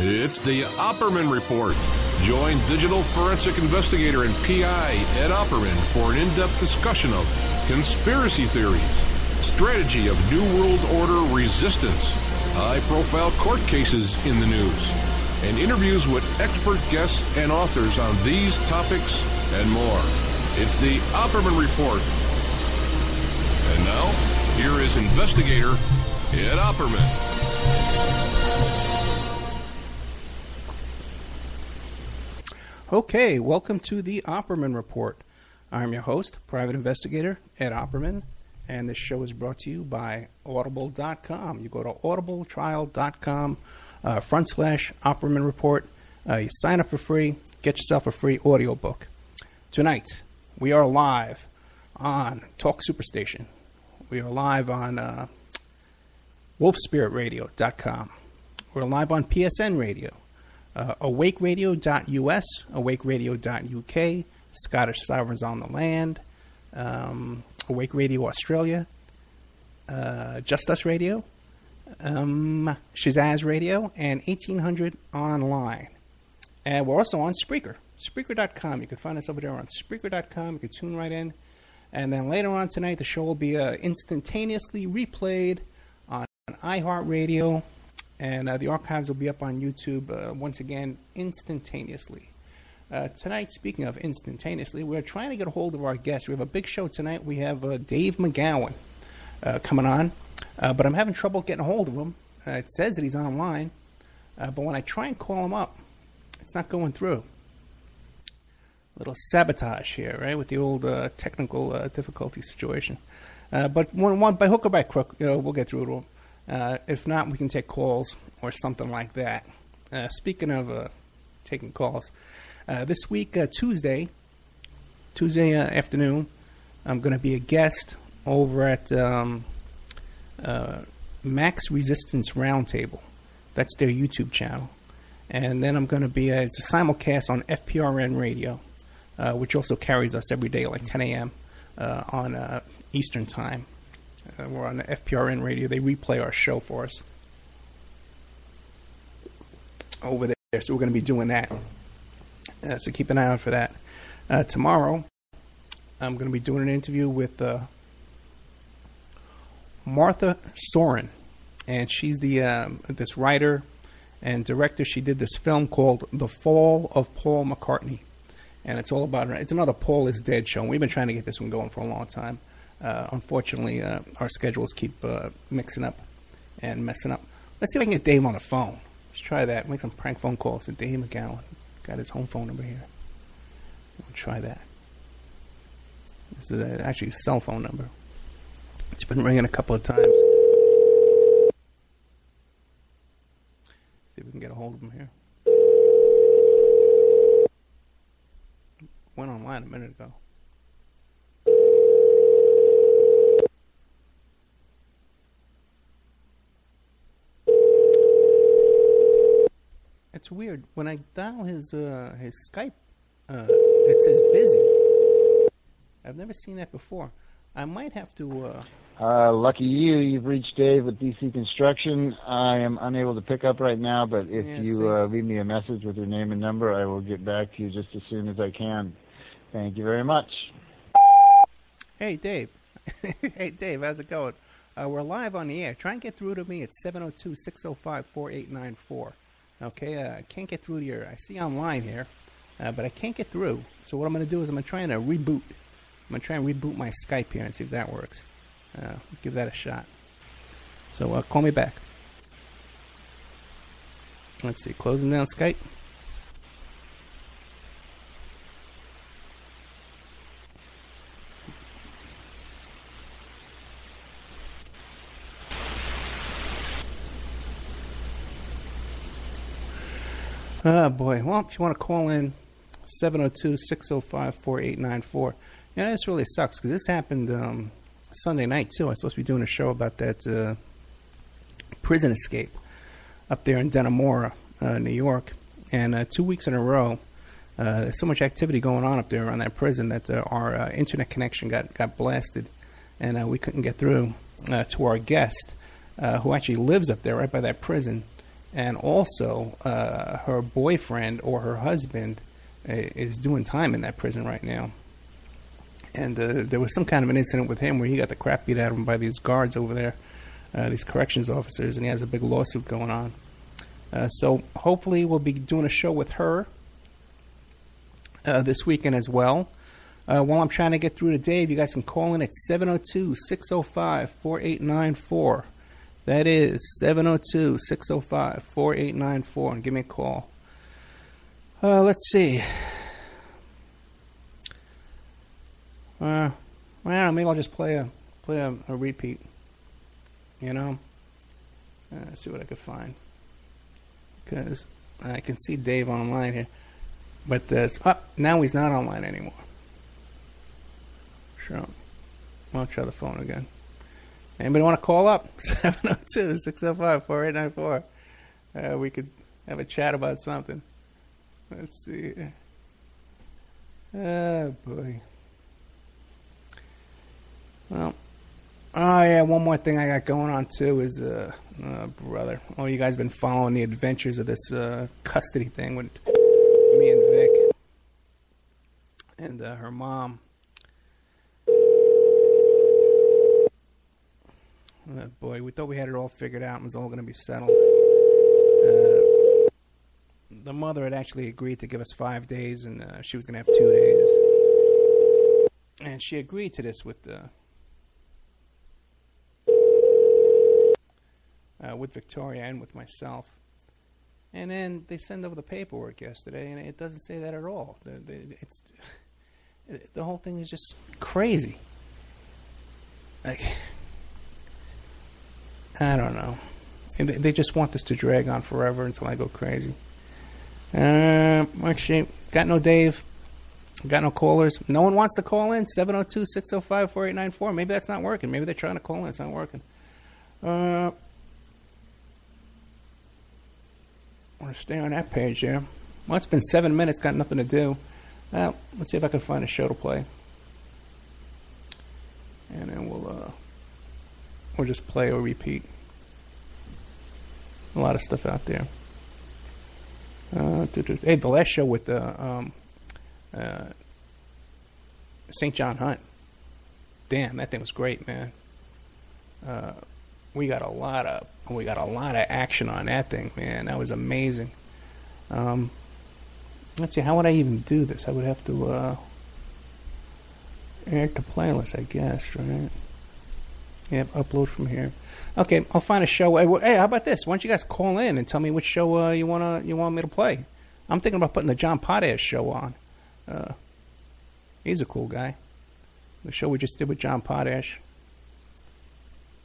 It's the Opperman Report. Join digital forensic investigator and PI Ed Opperman for an in-depth discussion of conspiracy theories, strategy of New World Order resistance, high-profile court cases in the news, and interviews with expert guests and authors on these topics and more. It's the Opperman Report. And now, here is investigator Ed Opperman. Okay, welcome to the Opperman Report. I'm your host, private investigator Ed Opperman, and this show is brought to you by Audible.com. You go to audibletrial.com /Opperman Report. You sign up for free, get yourself a free audiobook. Tonight, we are live on Talk Superstation. We are live on wolfspiritradio.com. We're live on PSN Radio. awakeradio.us, awakeradio.uk, Scottish Sovereigns on the Land, Awake Radio Australia, Just Us Radio, Shazaz Radio, and 1800 Online. And we're also on Spreaker, Spreaker.com. You can find us over there on Spreaker.com. You can tune right in. And then later on tonight, the show will be instantaneously replayed on iHeartRadio. And the archives will be up on YouTube, once again, instantaneously. Tonight, speaking of instantaneously, we're trying to get a hold of our guest. We have a big show tonight. We have Dave McGowan coming on. But I'm having trouble getting a hold of him. It says that he's online. But when I try and call him up, it's not going through. A little sabotage here, right, with the old technical difficulty situation. But by hook or by crook, we'll get through it all. If not, we can take calls or something like that. Speaking of taking calls, this week, Tuesday afternoon, I'm going to be a guest over at Max Resistance Roundtable. That's their YouTube channel. And then I'm going to be, it's a simulcast on FPRN Radio, which also carries us every day, like 10 a.m. On Eastern Time. We're on the FPRN Radio. They replay our show for us over there. So we're going to be doing that. So keep an eye out for that. Tomorrow, I'm going to be doing an interview with Martha Soren. And she's this writer and director. She did this film called The Fall of Paul McCartney. And it's all about, it's another Paul is Dead show. We've been trying to get this one going for a long time. Unfortunately, our schedules keep mixing up and messing up. Let's see if I can get Dave on the phone. Let's try that. Make some prank phone calls to Dave McGowan. Got his home phone number here. We'll try that. This is actually his cell phone number. It's been ringing a couple of times. See if we can get a hold of him here. Went online a minute ago. It's weird. When I dial his Skype, it says busy. I've never seen that before. I might have to... lucky you. You've reached Dave with DC Construction. I am unable to pick up right now, but if you leave me a message with your name and number, I will get back to you just as soon as I can. Thank you very much. Hey, Dave. Hey, Dave, how's it going? We're live on the air. Try and get through to me at 702-605-4894. Okay, I can't get through to your... I see online here, but I can't get through. So what I'm going to do is I'm going to try and reboot. I'm going to try and reboot my Skype here and see if that works. Give that a shot. So call me back. Let's see, closing down Skype. Oh, boy. Well, if you want to call in, 702-605-4894. Yeah, this really sucks because this happened Sunday night, too. I was supposed to be doing a show about that prison escape up there in Dannemora, New York. And 2 weeks in a row, there's so much activity going on up there around that prison that our internet connection got blasted. And we couldn't get through to our guest, who actually lives up there right by that prison. And also, her boyfriend or her husband is doing time in that prison right now. And there was some kind of an incident with him where he got the crap beat out of him by these guards over there, these corrections officers, and he has a big lawsuit going on. So hopefully we'll be doing a show with her this weekend as well. While I'm trying to get through to Dave, you guys can call in at 702-605-4894. That is 702-605-4894, and give me a call. Let's see. Well, maybe I'll just play a repeat. You know? Let's see what I can find. Because I can see Dave online here. But now he's not online anymore. Sure. I'll try the phone again. Anybody want to call up? 702-605-4894. We could have a chat about something. Let's see. Oh, boy. Well, oh, yeah, one more thing I got going on, too, is, brother. Oh, you guys have been following the adventures of this custody thing with me and Vic and her mom. Oh, boy, we thought we had it all figured out and it was all going to be settled. The mother had actually agreed to give us 5 days, and she was going to have 2 days. And she agreed to this with Victoria and with myself. And then they send over the paperwork yesterday, and it doesn't say that at all. The whole thing is just crazy. Like, I don't know. They just want this to drag on forever until I go crazy. Actually, got no Dave. Got no callers. No one wants to call in. 702-605-4894. Maybe that's not working. Maybe they're trying to call in. It's not working. I want to stay on that page there. Well, it's been 7 minutes. Got nothing to do. Let's see if I can find a show to play. And then we'll just play or repeat. A lot of stuff out there. Hey, the last show with St. John Hunt. Damn, that thing was great, man. We got a lot of action on that thing, man. That was amazing. Let's see, how would I even do this? I would have to add to playlist, I guess, right? Yep, upload from here. Okay, I'll find a show. Hey, how about this? Why don't you guys call in and tell me which show you want me to play? I'm thinking about putting the John Potash show on. He's a cool guy. The show we just did with John Potash.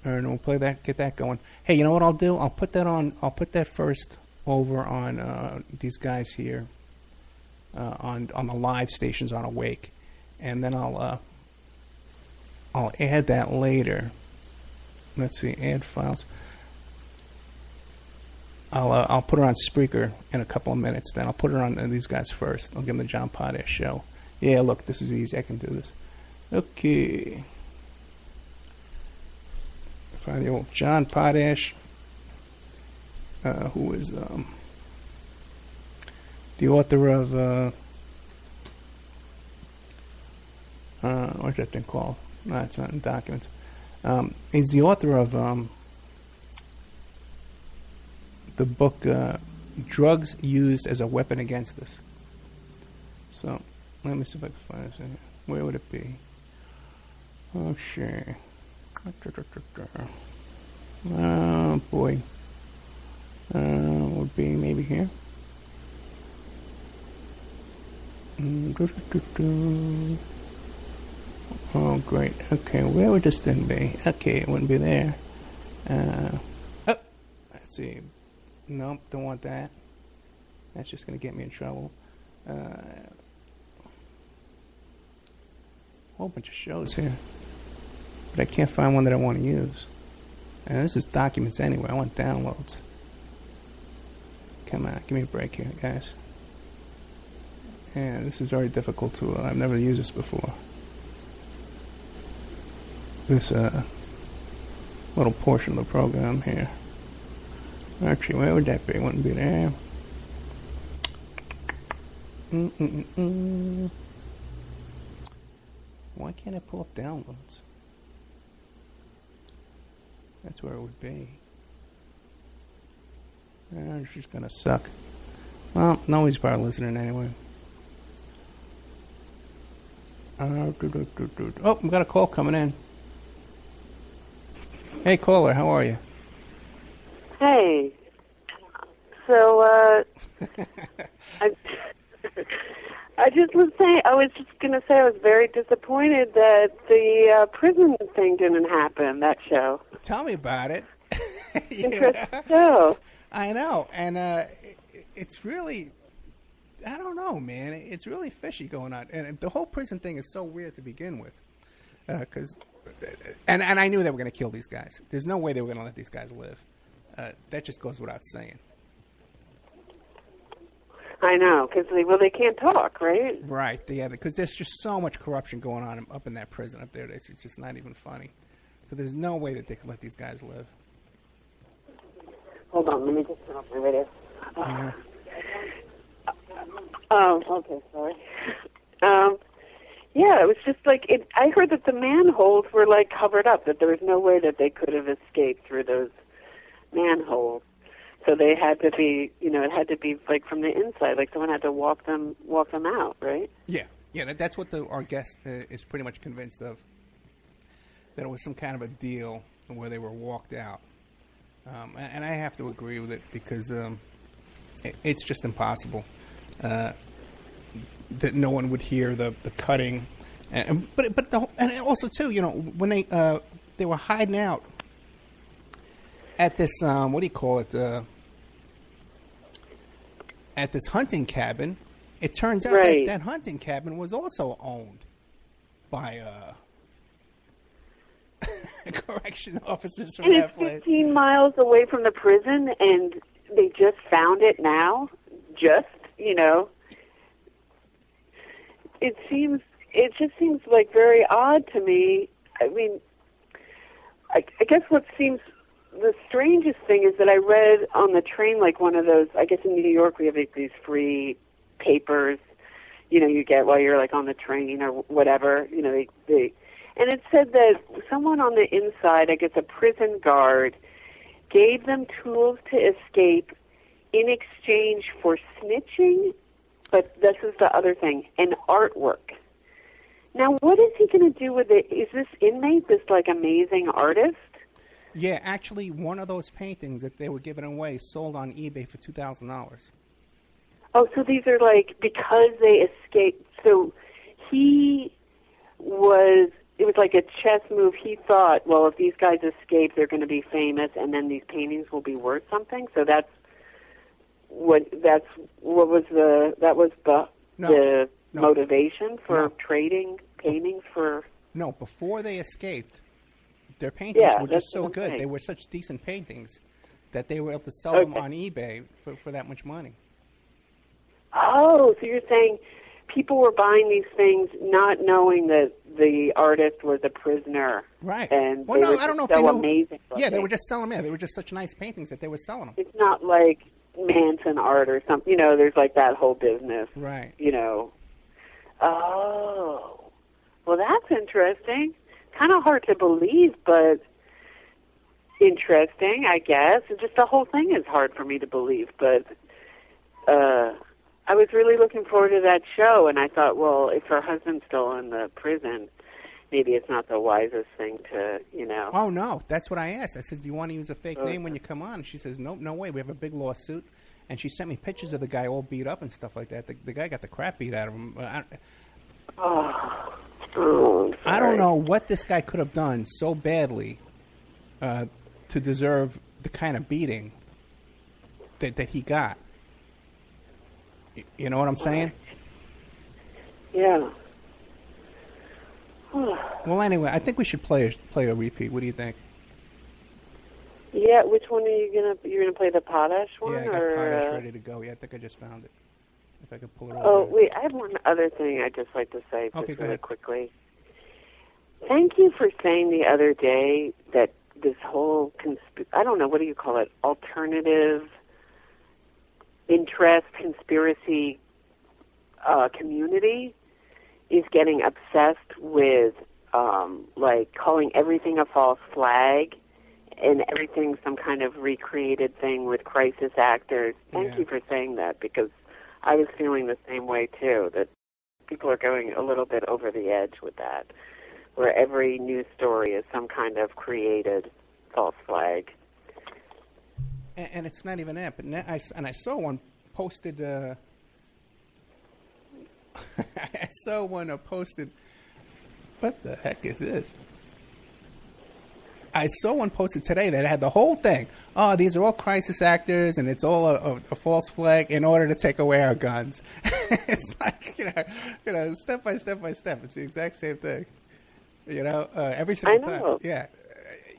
And we'll play that, get that going. Hey, you know what I'll do? I'll put that on. I'll put that first over on these guys here on the live stations on Awake, and then I'll add that later. Let's see, add files. I'll put it on Spreaker in a couple of minutes. Then I'll put it on these guys first. I'll give them the John Potash show. Yeah, look, this is easy. I can do this. Okay. Find the old John Potash, who is the author of what's that thing called? No, it's not in documents. He's the author of the book Drugs Used as a Weapon Against Us. So, let me see if I can find this in here. Where would it be? Oh, sure. Oh, boy. Would be maybe here. Oh, great. Okay, where would this thing be? Okay, it wouldn't be there. Let's see. Nope, don't want that. That's just going to get me in trouble. Whole bunch of shows here. But I can't find one that I want to use. And this is documents anyway. I want downloads. Come on, give me a break here, guys. Yeah, this is very difficult to... I've never used this before. This little portion of the program here. Actually, where would that be? It wouldn't be there. Why can't I pull up downloads? That's where it would be. It's just gonna suck. Well, nobody's probably listening anyway. Oh, we got a call coming in. Hey, caller, how are you? Hey. So, I just was saying, I was just going to say I was very disappointed that the prison thing didn't happen, that show. Tell me about it. Interesting show. I know, and it's really, I don't know, man. It's really fishy going on. And the whole prison thing is so weird to begin with. And I knew they were going to kill these guys. There's no way they were going to let these guys live. That just goes without saying. I know, because they can't talk, right? Right, yeah, because there's just so much corruption going on up in that prison up there. It's just not even funny. So there's no way that they could let these guys live. Hold on, let me just turn off my radio. Yeah. Okay, sorry. Yeah, it was just like, I heard that the manholes were like covered up, that there was no way that they could have escaped through those manholes. So they had to be, it had to be like from the inside, like someone had to walk them out, right? Yeah, that's what our guest is pretty much convinced of. That it was some kind of a deal where they were walked out, and I have to agree with it because it's just impossible that no one would hear the cutting, but also too, when they were hiding out at this what do you call it? At this hunting cabin, it turns out that hunting cabin was also owned by correction officers from that place. It's 15 miles away from the prison, and they just found it now. It just seems like very odd to me. I mean, I guess what seems the strangest thing is that I read on the train, like one of those, I guess in New York we have these free papers, you get while you're like on the train or whatever, and it said that someone on the inside, I guess a prison guard, gave them tools to escape in exchange for snitching, but this is the other thing, and artwork. Now, what is he going to do with it? Is this inmate this like amazing artist? Yeah, actually, one of those paintings that they were giving away sold on eBay for $2,000. Oh, so these are like, because they escaped, so it was like a chess move. He thought, well, if these guys escape, they're going to be famous, and then these paintings will be worth something. So that was the motivation for trading paintings for. No, before they escaped, their paintings were just so good. They were such decent paintings that they were able to sell them on eBay for that much money. Oh, so you're saying people were buying these things not knowing that the artist was a prisoner. Right. And I don't know if they knew. Amazing. Yeah, they were just selling them. Yeah, they were just such nice paintings that they were selling them. It's not like Manson art or something. There's like that whole business. Right. Oh. Well, that's interesting. Kind of hard to believe, but interesting, I guess. Just the whole thing is hard for me to believe, but I was really looking forward to that show, and I thought, well, if her husband's still in the prison, maybe it's not the wisest thing to, Oh, no. That's what I asked. I said, do you want to use a fake name when you come on? And she says, nope, no way. We have a big lawsuit. And she sent me pictures of the guy all beat up and stuff like that. The guy got the crap beat out of him. I don't know what this guy could have done so badly to deserve the kind of beating that he got. You know what I'm saying? Yeah. Well, anyway, I think we should play a repeat. What do you think? Yeah, which one are you you're gonna play the Potash one? Yeah, I got Potash ready to go. Yeah, I think I just found it. If I could pull it over. Oh, wait, I have one other thing I'd just like to say really quickly. Thank you for saying the other day that this whole I don't know, what do you call it, alternative interest conspiracy community is getting obsessed with like calling everything a false flag and everything some kind of recreated thing with crisis actors. Thank you for saying that, because I was feeling the same way too, that people are going a little bit over the edge with that, where every news story is some kind of created false flag. And it's not even that, but I saw one posted. I saw one posted. What the heck is this? I saw one posted today that had the whole thing. Oh, these are all crisis actors, and it's all a false flag in order to take away our guns. It's like, you know, step by step by step. It's the exact same thing. You know, every single time. Yeah.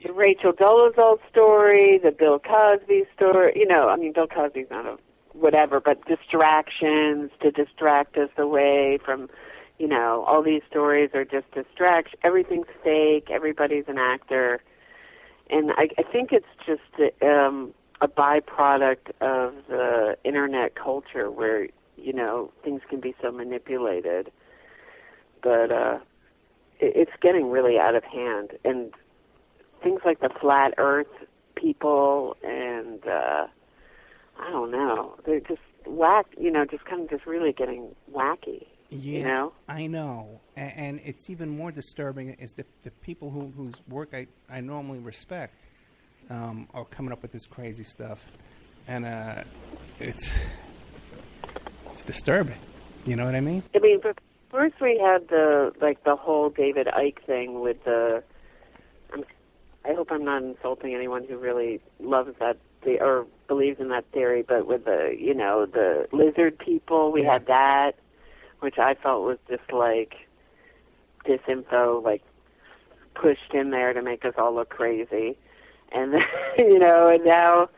The Rachel Dolezal story, the Bill Cosby story. You know, I mean, Bill Cosby's not a whatever, but distractions to distract us away from, you know, all these stories are just distraction. Everything's fake. Everybody's an actor. And I think it's just a byproduct of the internet culture where, you know, things can be so manipulated. But it's getting really out of hand. And things like the flat earth people and, I don't know, they're just just really getting wacky. Yeah, you know? I know. And it's even more disturbing is that the people whose work I normally respect are coming up with this crazy stuff. And it's disturbing. You know what I mean? I mean, but first we had the whole David Icke thing with I hope I'm not insulting anyone who really loves that or believes in that theory, but with the lizard people, we had that, which I felt was just like disinfo, like pushed in there to make us all look crazy. And then, and now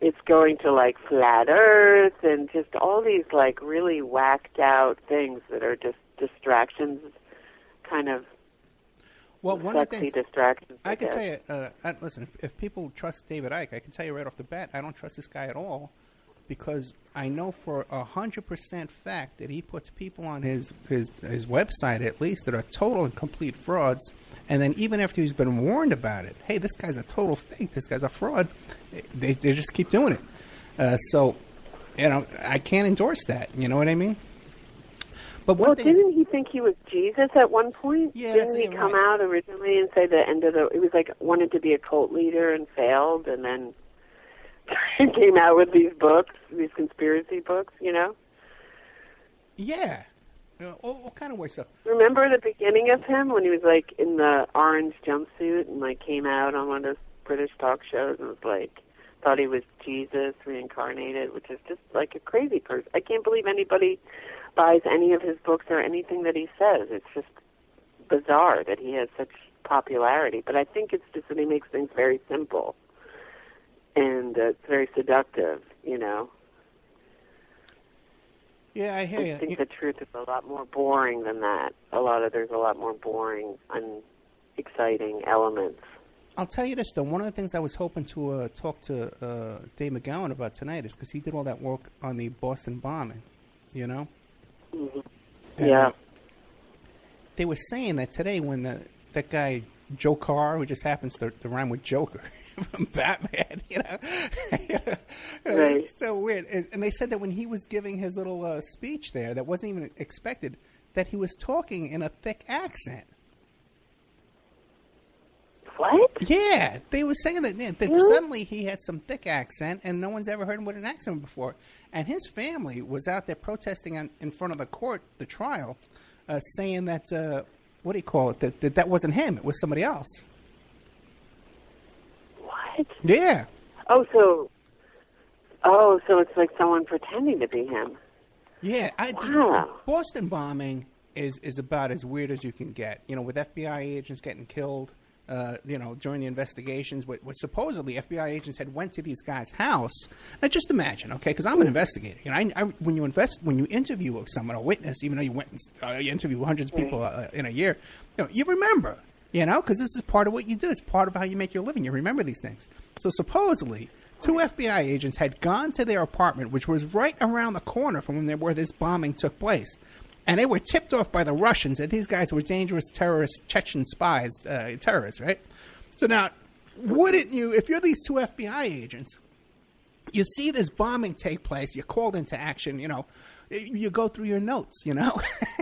it's going to like flat earth and just all these like really whacked out things that are just distractions, kind of. Well, one of the things distractions. I can tell you, listen, if people trust David Icke, I can tell you right off the bat, I don't trust this guy at all, because I know for 100% fact that he puts people on his website, at least, that are total and complete frauds. And then even after he's been warned about it, hey, this guy's a total fake, this guy's a fraud, they just keep doing it. So, I can't endorse that. You know what I mean? But didn't he think he was Jesus at one point? Yeah, didn't he come out originally and say it was like wanted to be a cult leader and failed, and then came out with these books, these conspiracy books, Yeah. All kind of weird stuff. Remember the beginning of him when he was like in the orange jumpsuit and like came out on one of those British talk shows and was like, thought he was Jesus reincarnated, which is just like a crazy person. I can't believe anybody buys any of his books or anything that he says. It's just bizarre that he has such popularity. But I think it's just that he makes things very simple. And it's very seductive, Yeah, I hear you. I think the truth is a lot more boring than that. There's a lot more boring, unexciting elements. I'll tell you this, though. One of the things I was hoping to talk to Dave McGowan about tonight is because he did all that work on the Boston bombing, Mm-hmm. Yeah. They were saying that today when that guy, Joe Carr, who just happens to rhyme with Joker from Batman, Right. It's so weird. And they said that when he was giving his little speech there that wasn't even expected, that he was talking in a thick accent. What? Yeah, they were saying that suddenly he had some thick accent, and no one's ever heard him with an accent before. And his family was out there protesting in front of the court, the trial, saying that, what do you call it, that wasn't him, it was somebody else. What? Yeah. So it's like someone pretending to be him. Yeah. Wow. Boston bombing is about as weird as you can get, with FBI agents getting killed. During the investigations, what supposedly FBI agents had went to these guys' house. Now, just imagine, okay? Because I'm an investigator. When you interview someone, a witness, even though you interview hundreds of people in a year, you remember. You know, because this is part of what you do. It's part of how you make your living. You remember these things. So supposedly, 2 FBI agents had gone to their apartment, which was right around the corner from where this bombing took place. And they were tipped off by the Russians that these guys were dangerous terrorists, Chechen spies, terrorists, right? So now, wouldn't you, if you're these 2 FBI agents, you see this bombing take place, you're called into action, you know, you go through your notes, you know,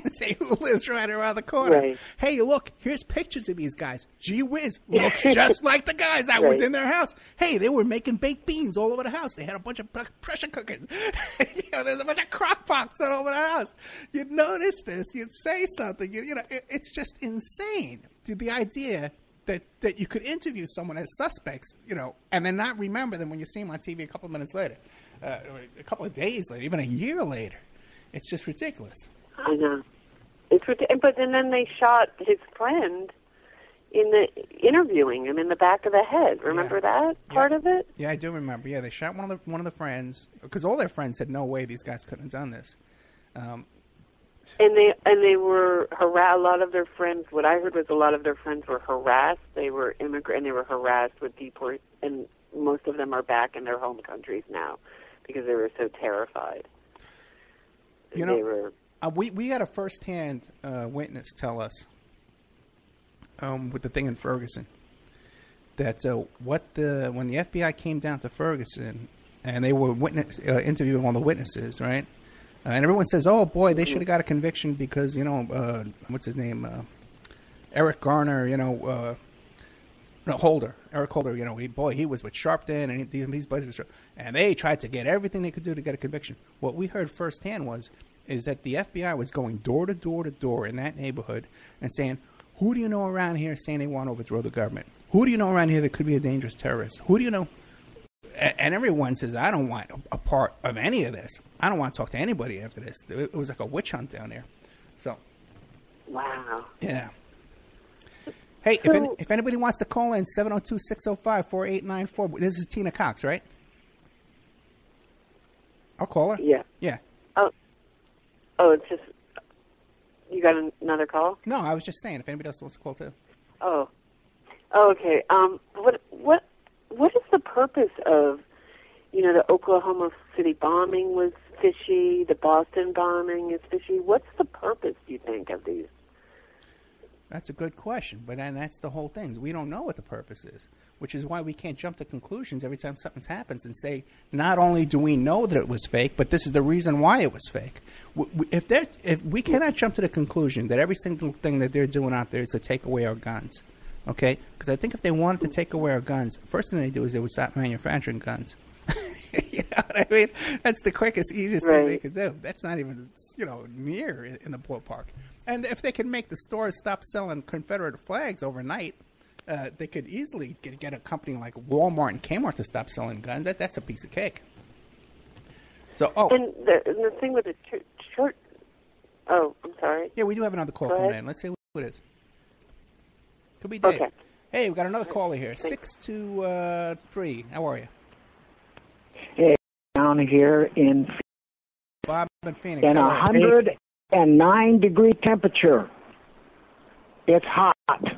and say who lives right around the corner. Right. Hey, look, here's pictures of these guys. Gee whiz, looks just like the guys that was in their house. Hey, they were making baked beans all over the house. They had a bunch of pressure cookers. You know, there's a bunch of crock pots all over the house. You'd notice this. You'd say something. You know, it's just insane. The idea that you could interview someone as suspects, you know, and then not remember them when you see them on TV a couple of minutes later, a couple of days later, even a year later. It's just ridiculous. I know. It's ridiculous. But then they shot his friend in the interviewing him in the back of the head. Remember that part of it? Yeah, I do remember. Yeah, they shot one of the friends because all their friends said no way these guys couldn't have done this. And they were harassed. A lot of their friends. What I heard was a lot of their friends were harassed. They were immigrant, and they were harassed with deport. And most of them are back in their home countries now because they were so terrified. You know, we had a first-hand witness tell us with the thing in Ferguson that when the FBI came down to Ferguson and they were interviewing all the witnesses, right? And everyone says, "Oh boy, they should have got a conviction because you know what's his name, Eric Garner, you know." Holder, Eric Holder, you know, he was with Sharpton and these buddies, and they tried to get everything they could do to get a conviction. What we heard firsthand is that the FBI was going door to door to door in that neighborhood and saying, "Who do you know around here saying they want to overthrow the government? Who do you know around here that could be a dangerous terrorist? Who do you know?" And everyone says, "I don't want a part of any of this. I don't want to talk to anybody after this." It was like a witch hunt down there. So, wow, yeah. Hey, if anybody wants to call in, 702-605-4894. This is Tina Cox, right? I'll call her. Yeah. Yeah. Oh, it's just, you got another call? No, I was just saying, if anybody else wants to call too. Oh, okay. What is the purpose of, you know, the Oklahoma City bombing was fishy, the Boston bombing is fishy. What's the purpose, do you think, of these? That's a good question, but then that's the whole thing. We don't know what the purpose is, which is why we can't jump to conclusions every time something happens and say, not only do we know that it was fake, but this is the reason why it was fake. If we cannot jump to the conclusion that every single thing that they're doing out there is to take away our guns, okay? Because I think if they wanted to take away our guns, first thing they do is they would stop manufacturing guns. You know what I mean? That's the quickest, easiest thing they could do. That's not even, you know, near in the ballpark. And if they could make the stores stop selling Confederate flags overnight, they could easily get a company like Walmart and Kmart to stop selling guns. That's a piece of cake. So, and the thing with the short. Oh, I'm sorry. Yeah, we do have another call coming in. Let's see who it is. Could be Dave. Okay. Hey, we got another caller here. 623. How are you? Hey, down here in Bob in Phoenix. in 109-degree temperature. It's hot. Okay.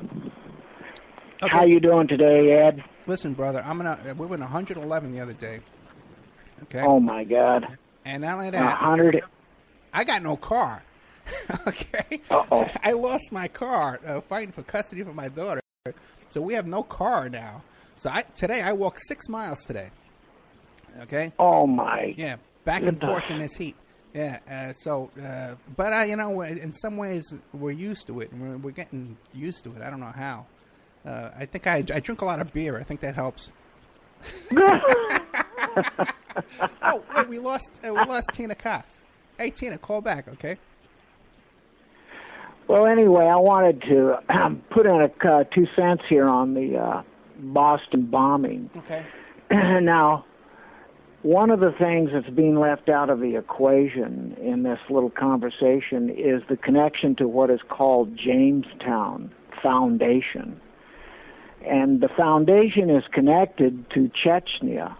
How you doing today, Ed? Listen, brother, we were in 111 the other day. Okay. Oh my God. And not only that, 100. I got no car. Okay. Uh-oh. I lost my car fighting for custody for my daughter, so we have no car now. So today I walked 6 miles today. Okay. Oh my. Yeah, back and forth in this heat. Yeah. But you know, in some ways we're used to it. We're getting used to it. I don't know how. I think I drink a lot of beer. I think that helps. Oh, wait, we lost Tina Cox. Hey, Tina, call back, okay? Well, anyway, I wanted to put in a 2 cents here on the Boston bombing. Okay. Now, one of the things that's being left out of the equation in this little conversation is the connection to what is called Jamestown Foundation. And the foundation is connected to Chechnya.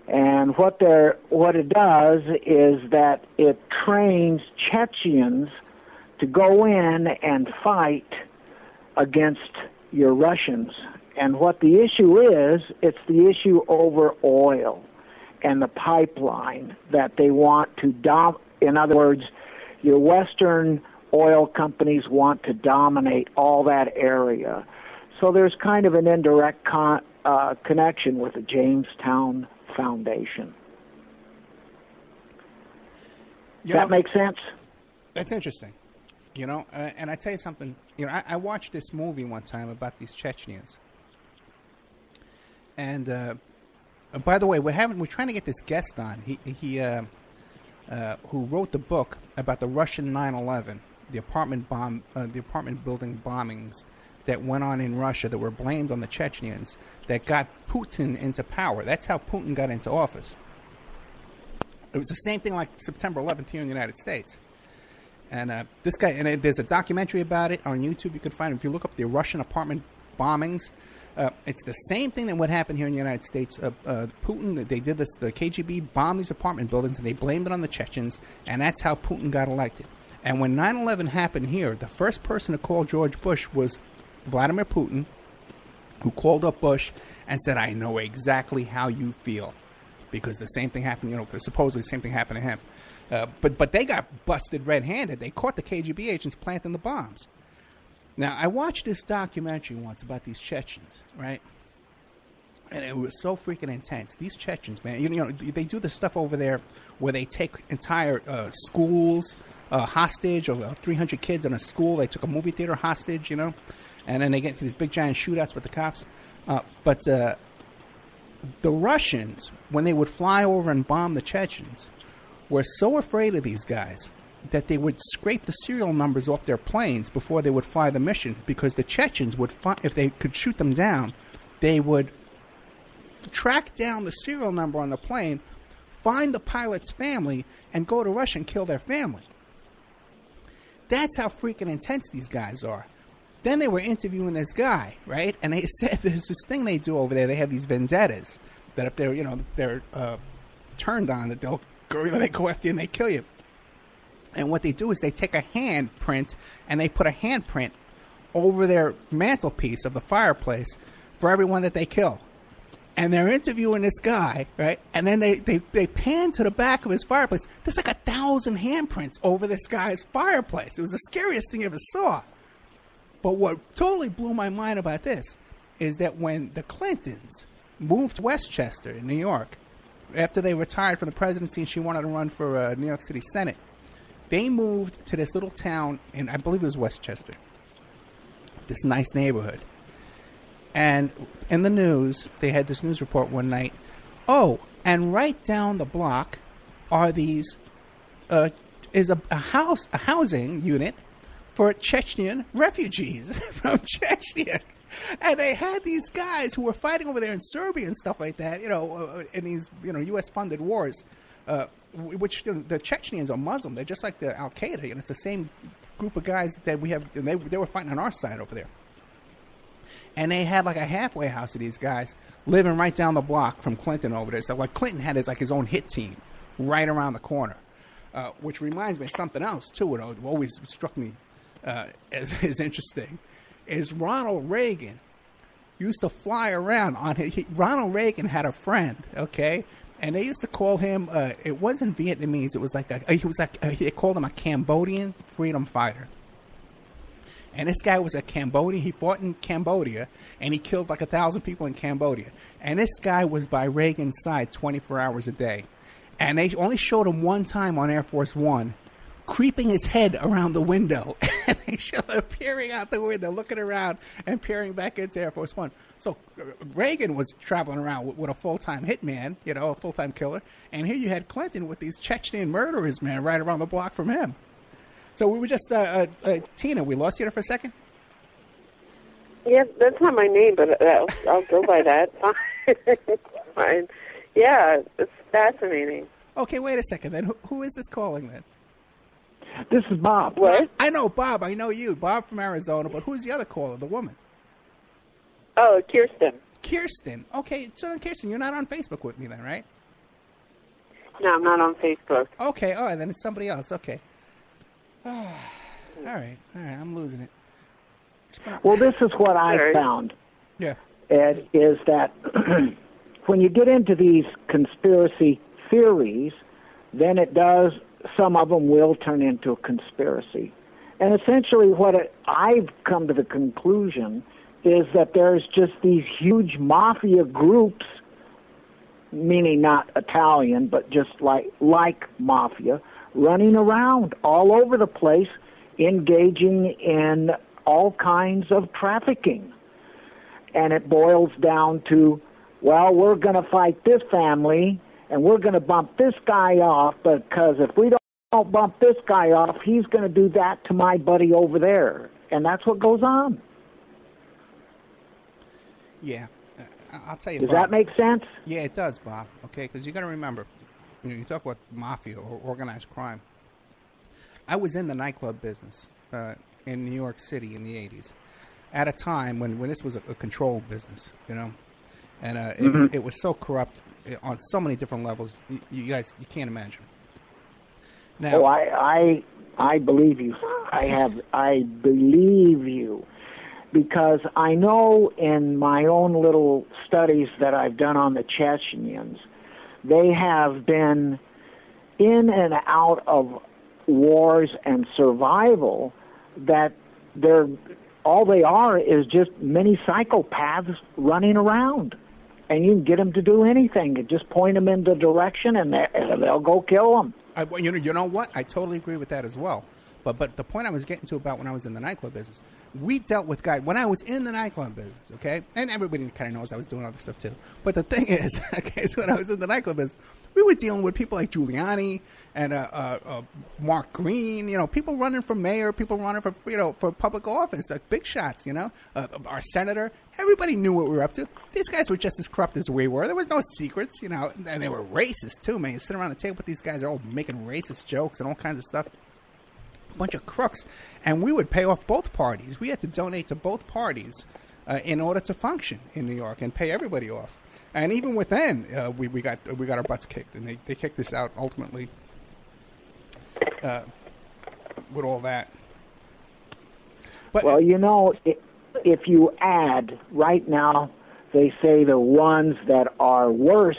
And what it does is that it trains Chechens to go in and fight against your Russians. And what the issue is, it's the issue over oil and the pipeline that they want to in other words, your Western oil companies want to dominate all that area. So there's kind of an indirect connection with the Jamestown Foundation. Does that make sense? That's interesting. And I tell you something. I watched this movie one time about these Chechens. And by the way, we're trying to get this guest on. He who wrote the book about the Russian 9/11, the apartment building bombings that went on in Russia that were blamed on the Chechens that got Putin into power. That's how Putin got into office. It was the same thing like September 11th here in the United States. And this guy, and there's a documentary about it on YouTube. You can find it if you look up the Russian apartment bombings. It's the same thing that would happen here in the United States. Putin, they did this. The KGB bombed these apartment buildings, and they blamed it on the Chechens, and that's how Putin got elected. And when 9/11 happened here, the first person to call George Bush was Vladimir Putin, who called up Bush and said, "I know exactly how you feel," because the same thing happened. Supposedly the same thing happened to him. But they got busted red-handed. They caught the KGB agents planting the bombs. Now, I watched this documentary once about these Chechens, right? And it was so freaking intense. These Chechens, man, they do this stuff over there where they take entire schools hostage, over 300 kids in a school. They took a movie theater hostage, and then they get into these big giant shootouts with the cops. But the Russians, when they would fly over and bomb the Chechens, were so afraid of these guys that they would scrape the serial numbers off their planes before they would fly the mission, because the Chechens would, if they could shoot them down, they would track down the serial number on the plane, find the pilot's family, and go to Russia and kill their family. That's how freaking intense these guys are. Then they were interviewing this guy, right? And they said there's this thing they do over there. They have these vendettas that if they're turned on, that they go after you and they kill you. And what they do is they take a handprint and they put a handprint over their mantelpiece of the fireplace for everyone that they kill. And they're interviewing this guy, right? And then they pan to the back of his fireplace. There's like 1,000 handprints over this guy's fireplace. It was the scariest thing I ever saw. But what totally blew my mind about this is that when the Clintons moved to Westchester in New York, after they retired from the presidency and she wanted to run for New York City Senate, they moved to this little town in, I believe it was Westchester, this nice neighborhood. And in the news, they had this news report one night. Oh, and right down the block are these, is a housing unit for Chechen refugees from Chechnya. And they had these guys who were fighting over there in Serbia and stuff like that, in these, U.S.-funded wars, which the Chechens are Muslim. They're just like the Al-Qaeda. It's the same group of guys that we have. And they were fighting on our side over there. And they had like a halfway house of these guys living right down the block from Clinton over there. So like Clinton had his own hit team right around the corner, which reminds me of something else, too. It always struck me as interesting, is Ronald Reagan used to fly around on Ronald Reagan had a friend, okay? And they used to call him, it wasn't Vietnamese, it was they called him a Cambodian freedom fighter. And this guy was a Cambodian. He fought in Cambodia, and he killed like 1,000 people in Cambodia. And this guy was by Reagan's side 24 hours a day. And they only showed him one time on Air Force One, creeping his head around the window. And they showed him peering out the window, looking around, and peering back into Air Force One. So Reagan was traveling around with a full-time hitman, a full-time killer. And here you had Clinton with these Chechen murderers, man, right around the block from him. So we were just, Tina, we lost you there for a second? Yes, that's not my name, but I'll go by that. Fine. Yeah, it's fascinating. Okay, wait a second then. Who is this calling then? This is Bob. What? I know Bob. I know you. Bob from Arizona. But who's the other caller, the woman? Oh, Kirsten. Kirsten. Okay, so then Kirsten, you're not on Facebook with me then, right? No, I'm not on Facebook. Okay, all right, then it's somebody else. Okay. All right, I'm losing it. Well, this is what I found. Yeah. Ed, is that when you get into these conspiracy theories, then some of them will turn into a conspiracy. And essentially I've come to the conclusion is that there's just these huge mafia groups, meaning not Italian, but just like mafia, running around all over the place, engaging in all kinds of trafficking. And it boils down to, well, we're going to fight this family, and we're going to bump this guy off, because if we don't bump this guy off, he's going to do that to my buddy over there. And that's what goes on. Yeah. I'll tell you, Does Bob, that make sense? Yeah, it does, Bob. Okay, because you got to remember, you talk about mafia or organized crime. I was in the nightclub business in New York City in the 80s at a time when this was a controlled business, and it was so corrupt on so many different levels. You guys, you can't imagine. Now, I believe you. I believe you. Because I know in my own little studies that I've done on the Chechens, they have been in and out of wars and survival, that all they are is just many psychopaths running around. And you can get them to do anything. You just point them in the direction, and they'll go kill them. You know what? I totally agree with that as well. But the point I was getting to about when I was in the nightclub business, we dealt with guys when I was in the nightclub business, okay? And everybody kind of knows I was doing other stuff too. But the thing is, okay, so when I was in the nightclub business, we were dealing with people like Giuliani and Mark Green, people running for mayor, people running for for public office, like big shots, our senator. Everybody knew what we were up to. These guys were just as corrupt as we were. There was no secrets, and they were racist too, man. You sit around the table with these guys, they're all making racist jokes and all kinds of stuff. Bunch of crooks, and we would pay off both parties. We had to donate to both parties in order to function in New York and pay everybody off. And even within, we got our butts kicked, and they kicked us out ultimately with all that. But, well, if you add right now, they say the ones that are worse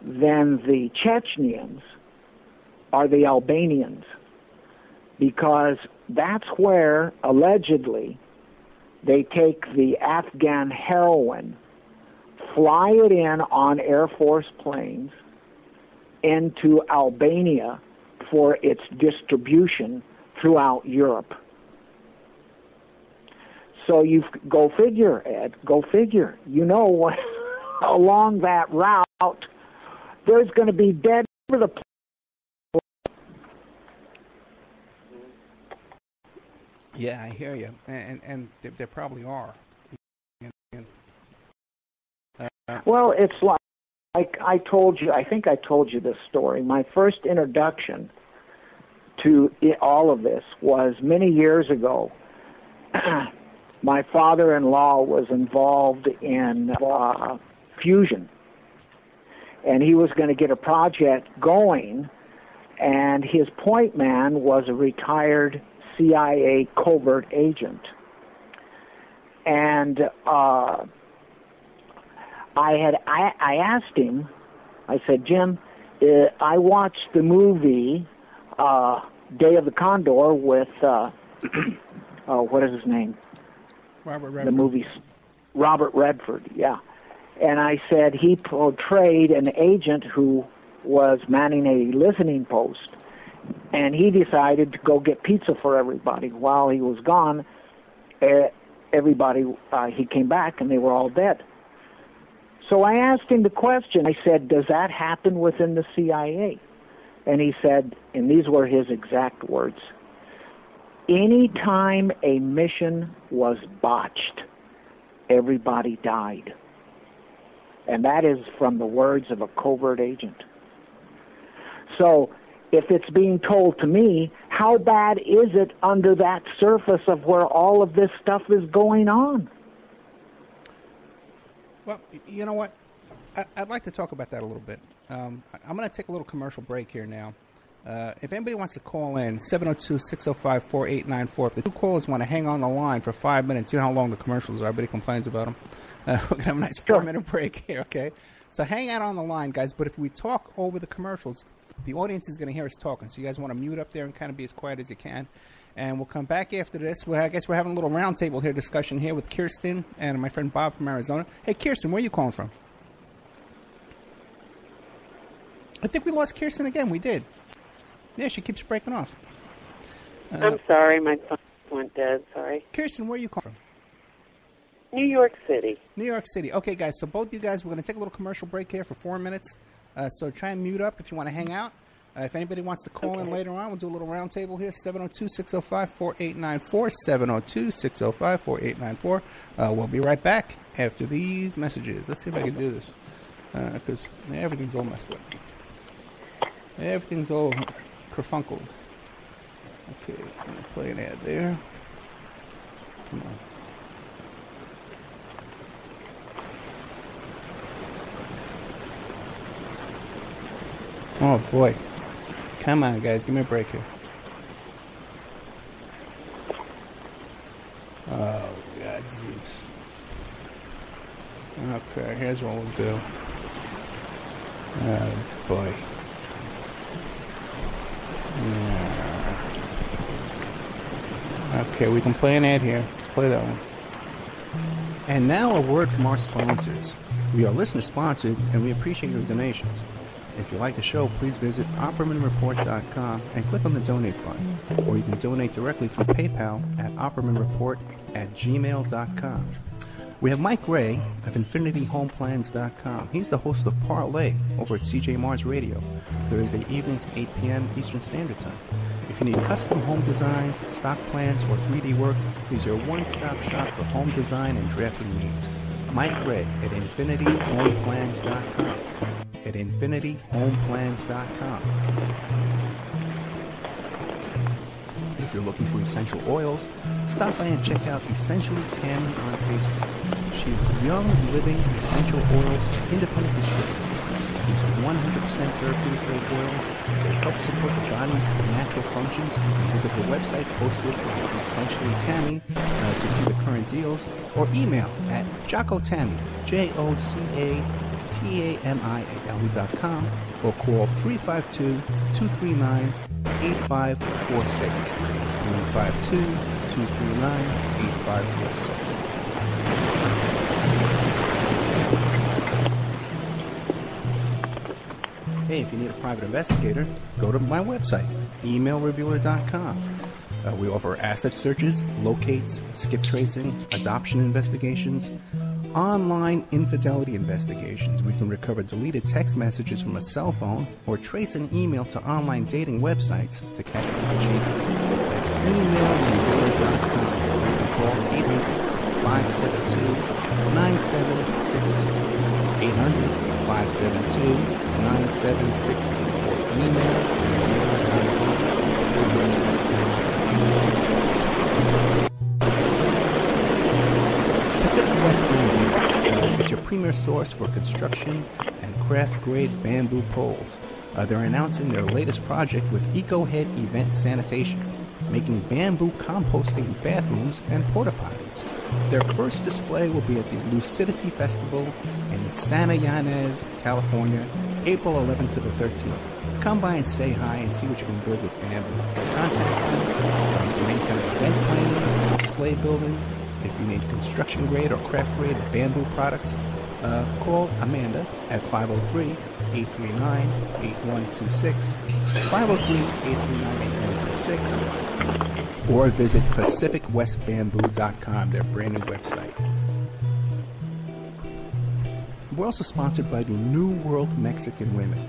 than the Chechens are the Albanians. Because that's where, allegedly, they take the Afghan heroin, fly it in on Air Force planes into Albania for its distribution throughout Europe. So you go figure, Ed, go figure. Along that route, there's going to be dead over the place. Yeah, I hear you, and there probably are. Well, it's like I told you. I think I told you this story. My first introduction to all of this was many years ago. My father-in-law was involved in fusion, and he was going to get a project going, and his point man was a retired CIA covert agent. And I asked him, I said, Jim, I watched the movie Day of the Condor with, what is his name? Robert Redford. The movie, Robert Redford, yeah. And I said he portrayed an agent who was manning a listening post. And he decided to go get pizza for everybody. While he was gone, he came back and they were all dead. So I asked him the question. I said, does that happen within the CIA? And he said, and these were his exact words, any time a mission was botched, everybody died. And that is from the words of a covert agent. So if it's being told to me, how bad is it under that surface of where all of this stuff is going on? Well, you know what? I'd like to talk about that a little bit. I'm going to take a little commercial break here now. If anybody wants to call in, 702-605-4894. If the two callers want to hang on the line for 5 minutes, you know how long the commercials are. Everybody complains about them. We're going to have a nice 4-minute break here, okay? So hang out on the line, guys. But if we talk over the commercials, the audience is going to hear us talking. So you guys want to mute up there and kind of be as quiet as you can. And we'll come back after this. I guess we're having a little roundtable here discussion here with Kirsten and my friend Bob from Arizona. Hey, Kirsten, where are you calling from? I think we lost Kirsten again. We did. Yeah, she keeps breaking off. I'm sorry, my phone went dead. Sorry. Kirsten, where are you calling from? New York City. New York City. Okay, guys, so both you guys, we're going to take a little commercial break here for 4 minutes. So try and mute up if you want to hang out. If anybody wants to call in later on, we'll do a little roundtable here, 702-605-4894, 702-605-4894. We'll be right back after these messages. Let's see if I can do this, because everything's all messed up. Everything's all kerfunkled. Okay, I'm going to play an ad there. Come on. Oh, boy. Come on, guys. Give me a break here. Oh, God, Zeus. Okay, here's what we'll do. Oh, boy. Yeah. Okay, we can play an ad here. Let's play that one. And now a word from our sponsors. We are listener-sponsored, and we appreciate your donations. If you like the show, please visit OppermanReport.com and click on the donate button. Or you can donate directly through PayPal at OppermanReport@gmail.com. We have Mike Ray of InfinityHomePlans.com. He's the host of Parlay over at CJ Mars Radio, Thursday evenings, 8 p.m. Eastern Standard Time. If you need custom home designs, stock plans, or 3D work, he's your one-stop shop for home design and drafting needs. Mike Ray at InfinityHomePlans.com. At InfinityHomePlans.com. If you're looking for essential oils, stop by and check out Essentially Tammy on Facebook. She's Young Living Essential Oils Independent Distributor. These are 100% therapeutic grade oils that help support the body's natural functions. Visit her website posted at Essentially Tammy to see the current deals, or email at JockoTammy, JOCATAMI@yahoo.com, or call 352-239-8546. 352-239-8546. Hey, if you need a private investigator, go to my website, emailreviewer.com. We offer asset searches, locates, skip tracing, adoption investigations, online infidelity investigations. We can recover deleted text messages from a cell phone or trace an email to online dating websites to catch a cheater. That's emailreviewer.com. You can call 800-572-9762. 800-572-9762 or email Pacific West Bamboo. It's your premier source for construction and craft-grade bamboo poles. They're announcing their latest project with EcoHead Event Sanitation, making bamboo composting bathrooms and porta potties. Their first display will be at the Lucidity Festival in Santa Ynez, California, April 11th to the 13th. Come by and say hi and see what you can build with bamboo. Contact them for any kind of event planning, display building. If you need construction grade or craft grade bamboo products, call Amanda at 503-839-8126, 503-839-8126, or visit PacificWestBamboo.com, their brand new website. We're also sponsored by the New World Mexican Women.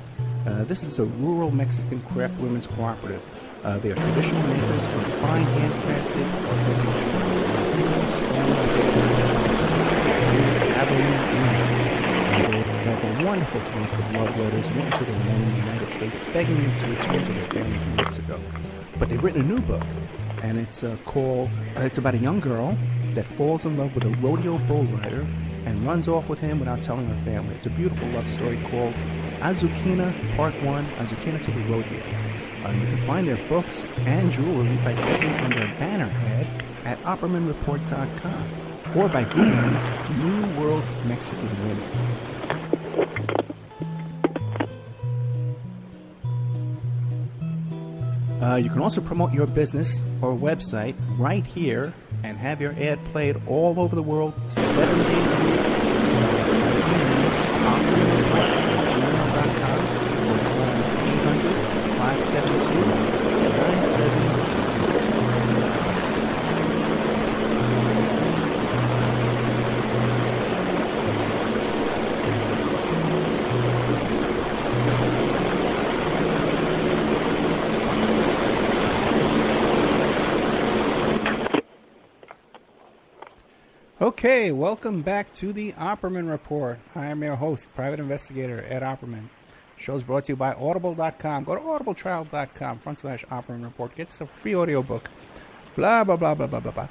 This is a rural Mexican craft women's cooperative. They are traditional makers of fine handcrafted They have a wonderful book of love letters written to their men in the United States, begging them to return to their families in Mexico. But they've written a new book, and it's it's about a young girl that falls in love with a rodeo bull rider and runs off with him without telling her family. It's a beautiful love story called Azucena Part 1, Azucena to the Rodeo. You can find their books and jewelry by clicking on their banner ad at OppermanReport.com or by Googling New World Mexican Women. You can also promote your business or website right here and have your ad played all over the world 7 days a week. OppermanReport.com or call 800-572-9762. Okay, welcome back to the Opperman Report. I am your host, private investigator Ed Opperman. The show is brought to you by Audible.com. Go to audibletrial.com/Opperman Report. Get some free audiobook. Blah, blah, blah, blah, blah, blah, blah.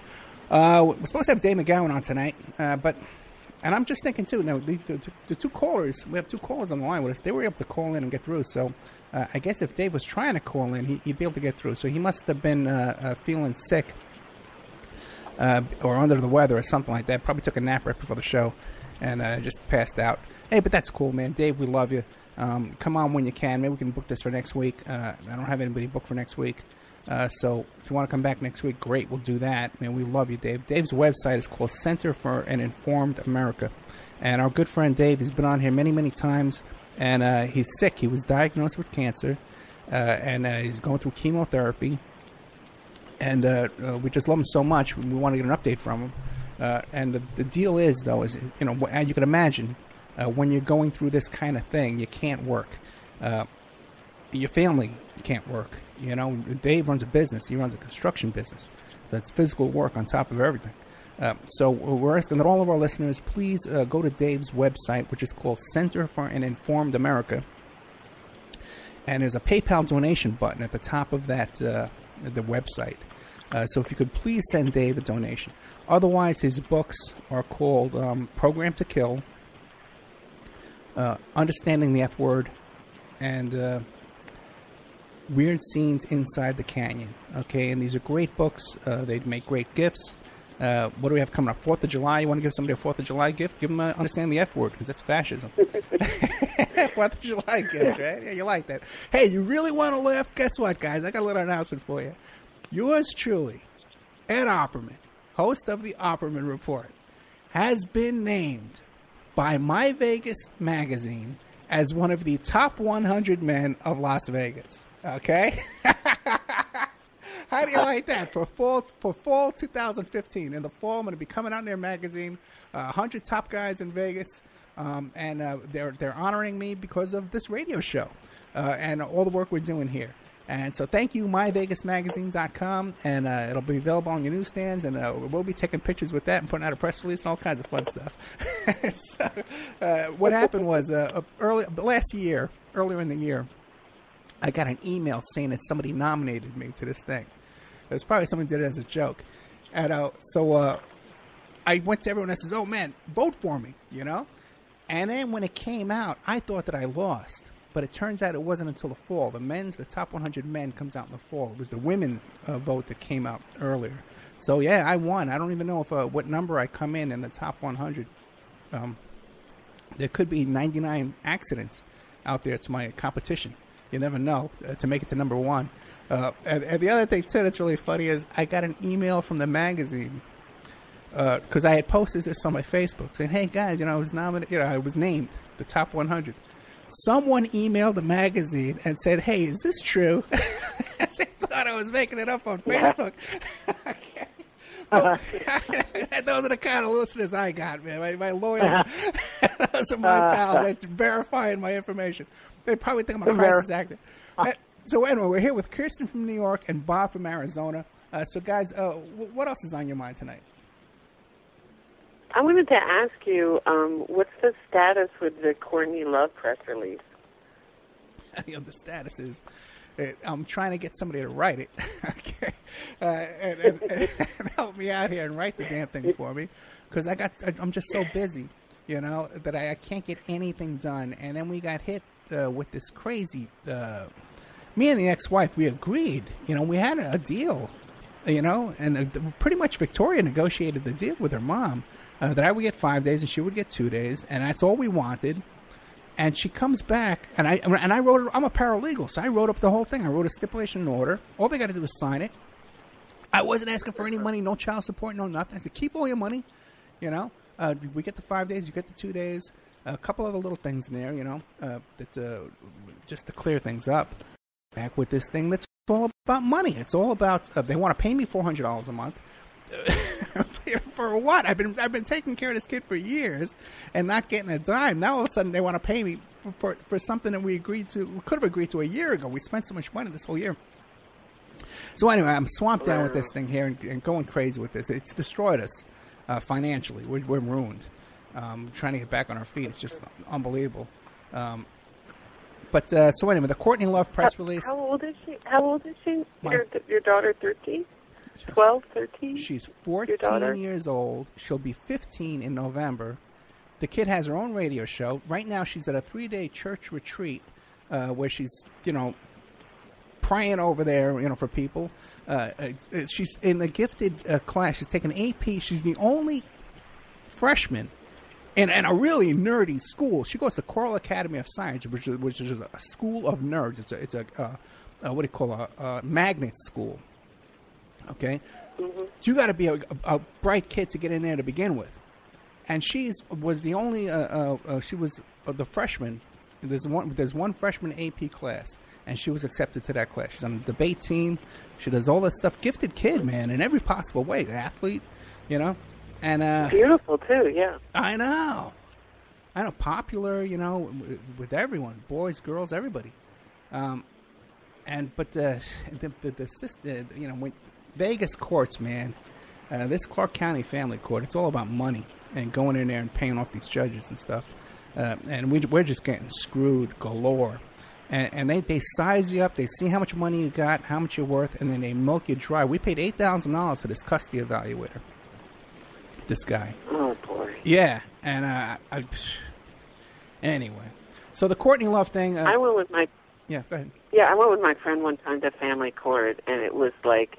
We're supposed to have Dave McGowan on tonight, and I'm just thinking, too, now, the two callers, we have two callers on the line with us. They were able to call in and get through, so I guess if Dave was trying to call in, he'd be able to get through. So he must have been feeling sick. Or under the weather or something like that. Probably took a nap right before the show and just passed out. Hey, but that's cool, man. Dave, we love you. Come on when you can. Maybe we can book this for next week. I don't have anybody booked for next week. So if you want to come back next week, great. We'll do that. Man, we love you, Dave. Dave's website is called Center for an Informed America. And our good friend Dave, he's been on here many, many times. And he's sick. He was diagnosed with cancer. And he's going through chemotherapy. And we just love him so much. We want to get an update from him. And the deal is, though, is, you know, as you can imagine, when you're going through this kind of thing, you can't work. Your family can't work. You know, Dave runs a business. He runs a construction business. So it's physical work on top of everything. So we're asking that all of our listeners, please go to Dave's website, which is called Center for an Informed America. And there's a PayPal donation button at the top of that the website. So if you could please send Dave a donation. Otherwise, his books are called Program to Kill, Understanding the F Word, and Weird Scenes Inside the Canyon. Okay, and these are great books. They make great gifts. What do we have coming up? 4th of July. You want to give somebody a 4th of July gift? Give them Understanding the F Word, because that's fascism. 4th of July gift, right? Yeah, you like that. Hey, you really want to laugh? Guess what, guys? I got a little announcement for you. Yours truly, Ed Opperman, host of the Opperman Report, has been named by My Vegas magazine as one of the top 100 men of Las Vegas. Okay? How do you like that? For fall 2015. In the fall, I'm going to be coming out in their magazine, 100 top guys in Vegas, and they're honoring me because of this radio show and all the work we're doing here. And so thank you, myvegasmagazine.com, and it'll be available on your newsstands, and we'll be taking pictures with that and putting out a press release and all kinds of fun stuff. So, what happened was earlier in the year, I got an email saying that somebody nominated me to this thing. It was probably someone did it as a joke. And so I went to everyone and says, oh, man, vote for me, you know? And then when it came out, I thought that I lost. But it turns out it wasn't until the fall. The top 100 men comes out in the fall. It was the women vote that came out earlier. So, yeah, I won. I don't even know if what number I come in the top 100. There could be 99 accidents out there to my competition. You never know to make it to number one. And the other thing, too, that's really funny is I got an email from the magazine because I had posted this on my Facebook saying, hey, guys, you know, I was nominated. You know, I was named the top 100. Someone emailed the magazine and said, hey, is this true? They thought I was making it up on Facebook. Okay. Well, those are the kind of listeners I got, man. My lawyer, those are my pals. They're verifying my information. They probably think I'm a crisis actor. So anyway, we're here with Kirsten from New York and Bob from Arizona. So, guys, what else is on your mind tonight? I wanted to ask you, what's the status with the Courtney Love press release? The status is I'm trying to get somebody to write it, okay, and help me out here and write the damn thing for me, because I'm just so busy, you know, that I can't get anything done. And then we got hit with this crazy me and the ex-wife, we agreed. We had a deal, and pretty much Victoria negotiated the deal with her mom that I would get 5 days and she would get 2 days, and that's all we wanted. And she comes back, and I wrote it. I'm a paralegal, so I wrote up the whole thing. I wrote a stipulation in order. All they got to do is sign it. I wasn't asking for any money, no child support, no nothing. I said, keep all your money, We get the 5 days, you get the 2 days. A couple other little things in there, that just to clear things up. Back with this thing that's all about money. It's all about they want to pay me $400 a month. For what? I've been taking care of this kid for years and not getting a dime. Now all of a sudden they want to pay me for something that we could have agreed to a year ago. We spent so much money this whole year. So anyway, I'm swamped down with this thing here and going crazy with this. It's destroyed us financially. We're ruined. Trying to get back on our feet. It's just unbelievable. But so anyway, the Courtney Love press release. How old is she? Your daughter, 13? 12, 13? She's 14 years old. She'll be 15 in November. The kid has her own radio show. Right now she's at a 3-day church retreat where she's, praying over there, for people. She's in the gifted class. She's taking AP. She's the only freshman in a really nerdy school. She goes to Coral Academy of Science, which is a school of nerds. It's a what do you call a magnet school. Okay, so you got to be a bright kid to get in there to begin with, and was the only she was the freshman. There's one freshman AP class, and she was accepted to that class. She's on the debate team. She does all that stuff. Gifted kid, man, in every possible way. Athlete, and beautiful too. Yeah, I know, popular, with everyone, boys, girls, everybody. But the system, when Vegas courts, man, this Clark County family court, it's all about money and going in there and paying off these judges and stuff. And we're just getting screwed galore. And they size you up. They see how much money you got, how much you're worth, and then they milk you dry. We paid $8,000 to this custody evaluator. This guy. Oh, boy. Yeah. And anyway. So the Courtney Love thing. I went with my... Yeah, go ahead. Yeah, I went with my friend one time to family court, and it was like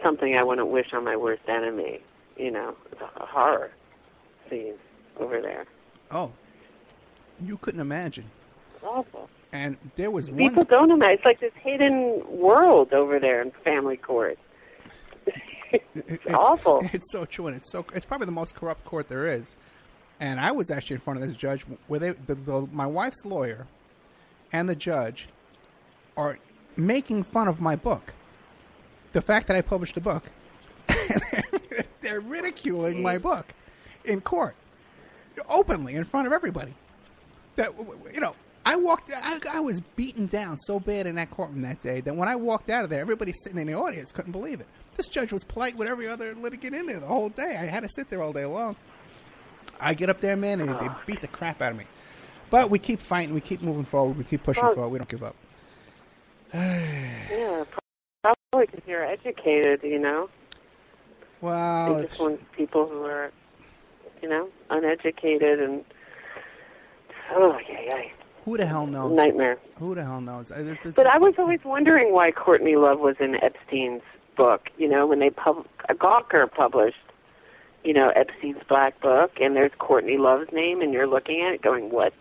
something I wouldn't wish on my worst enemy. It's a horror scene over there. Oh, you couldn't imagine. It's awful. And there was people don't imagine. It's like this hidden world over there in family court. It's awful. It's so true, and it's probably the most corrupt court there is. And I was actually in front of this judge where my wife's lawyer and the judge are making fun of my book. The fact that I published a book. They're ridiculing my book in court. Openly, in front of everybody. That, I was beaten down so bad in that courtroom that day that when I walked out of there, everybody sitting in the audience couldn't believe it. This judge was polite with every other litigant in there the whole day. I had to sit there all day long. I get up there, man, and they beat the crap out of me. But we keep fighting. We keep moving forward. We keep pushing forward. We don't give up. Yeah, probably because you're educated, Well, they just want people who are, uneducated and, who the hell knows? Nightmare. Who the hell knows? But I was always wondering why Courtney Love was in Epstein's book, when Gawker published, Epstein's Black Book, and there's Courtney Love's name, and you're looking at it going, what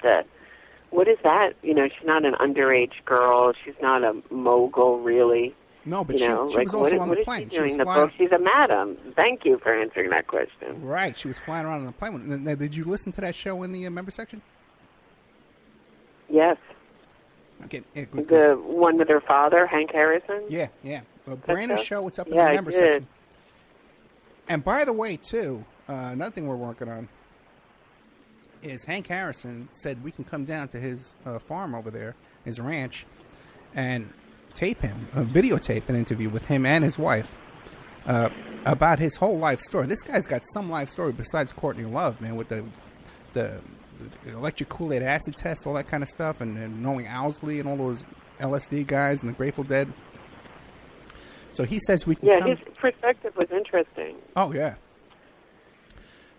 is that? She's not an underage girl. She's not a mogul, really. No, but she was also on the plane. She was flying. She's a madam. Thank you for answering that question. Right. She was flying around on the plane. Now, did you listen to that show in the member section? Yes. Okay. The one with her father, Hank Harrison? Yeah. Brandon's show, it's up in the member section. And by the way, too, another thing we're working on is Hank Harrison said we can come down to his farm over there, his ranch, and tape him, videotape an interview with him and his wife about his whole life story. This guy's got some life story besides Courtney Love, man, with the electric Kool-Aid acid test, all that kind of stuff, and knowing Owsley and all those LSD guys and the Grateful Dead. So he says we can come... his perspective was interesting. Oh, yeah.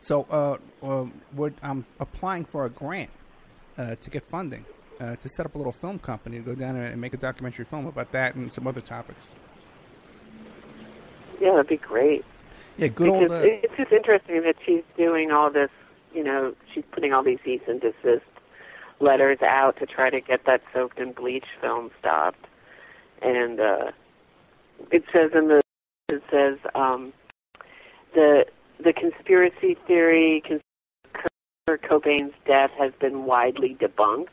So I'm applying for a grant to get funding to set up a little film company to go down and make a documentary film about that and some other topics. Yeah, that'd be great. Yeah, good old... It's just interesting that she's doing all this, she's putting all these cease and desist letters out to try to get that soaked in bleach film stopped. And it says the conspiracy theory, Kurt Cobain's death has been widely debunked.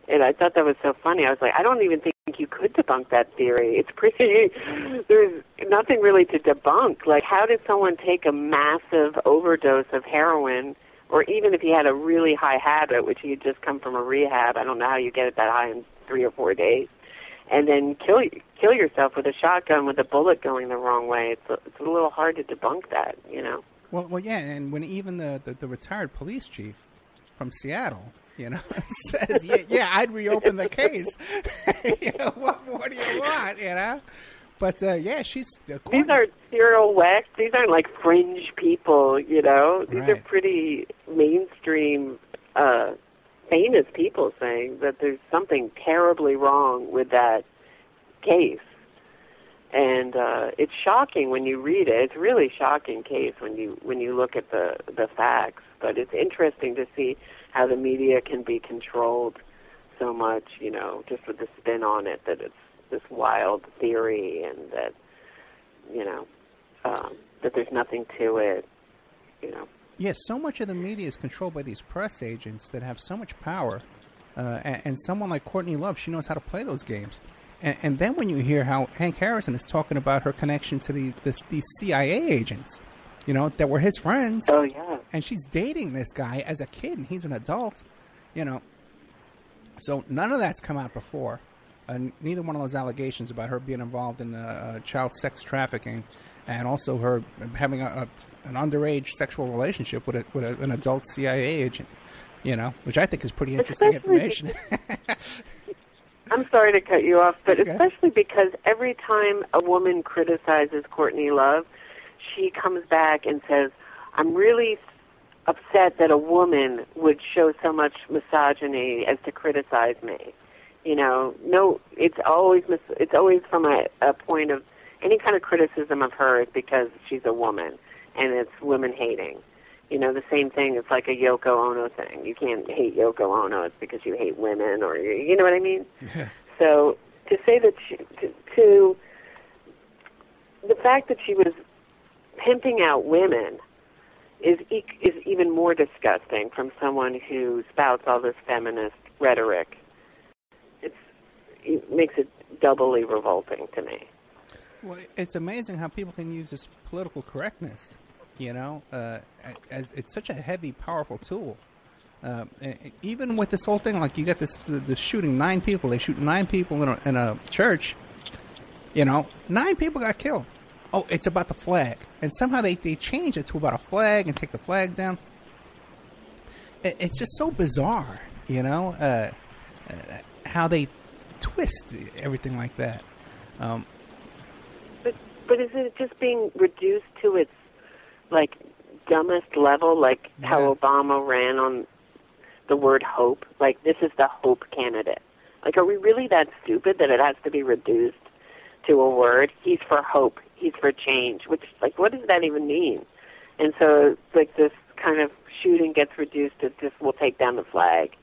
And I thought that was so funny. I was like, I don't even think you could debunk that theory. It's pretty, there's nothing really to debunk. Like, how did someone take a massive overdose of heroin, or even if he had a really high habit, which he had just come from a rehab, I don't know how you get it that high in 3 or 4 days, and then kill yourself with a shotgun with a bullet going the wrong way. It's a little hard to debunk that, Well, yeah, and when even the retired police chief from Seattle, says, yeah, I'd reopen the case. What do you want, But, yeah, she's... These are serial wrecks. These aren't like fringe people, These are pretty mainstream, famous people saying that there's something terribly wrong with that case. And it's shocking when you read it. It's a really shocking case when you look at the facts. But it's interesting to see how the media can be controlled so much, just with the spin on it, that it's this wild theory and that, that there's nothing to it, Yes, so much of the media is controlled by these press agents that have so much power. And someone like Courtney Love, she knows how to play those games. And then when you hear how Hank Harrison is talking about her connection to these CIA agents, that were his friends. Oh, yeah. And she's dating this guy as a kid, and he's an adult, So none of that's come out before. Neither one of those allegations about her being involved in child sex trafficking and also her having an underage sexual relationship with an adult CIA agent, which I think is pretty interesting information. I'm sorry to cut you off, but especially because every time a woman criticizes Courtney Love, she comes back and says, I'm really upset that a woman would show so much misogyny as to criticize me. No, it's always from a point of any kind of criticism of her is because she's a woman, and it's women hating. The same thing. It's like a Yoko Ono thing. You can't hate Yoko Ono. It's because you hate women, or you know what I mean. Yeah. So to say that to the fact that she was pimping out women is even more disgusting from someone who spouts all this feminist rhetoric. It makes it doubly revolting to me. Well, it's amazing how people can use this political correctness, as it's such a heavy, powerful tool. Even with this whole thing, like you got the shooting 9 people. They shoot 9 people in a church. 9 people got killed. Oh, it's about the flag. And somehow they change it to about a flag and take the flag down. It's just so bizarre, how they twist everything like that. But is it just being reduced to its, dumbest level, how Obama ran on the word hope? This is the hope candidate. Are we really that stupid that it has to be reduced to a word? He's for hope. He's for change. Which, what does that even mean? And so, this kind of shooting gets reduced to just, we'll take down the flag.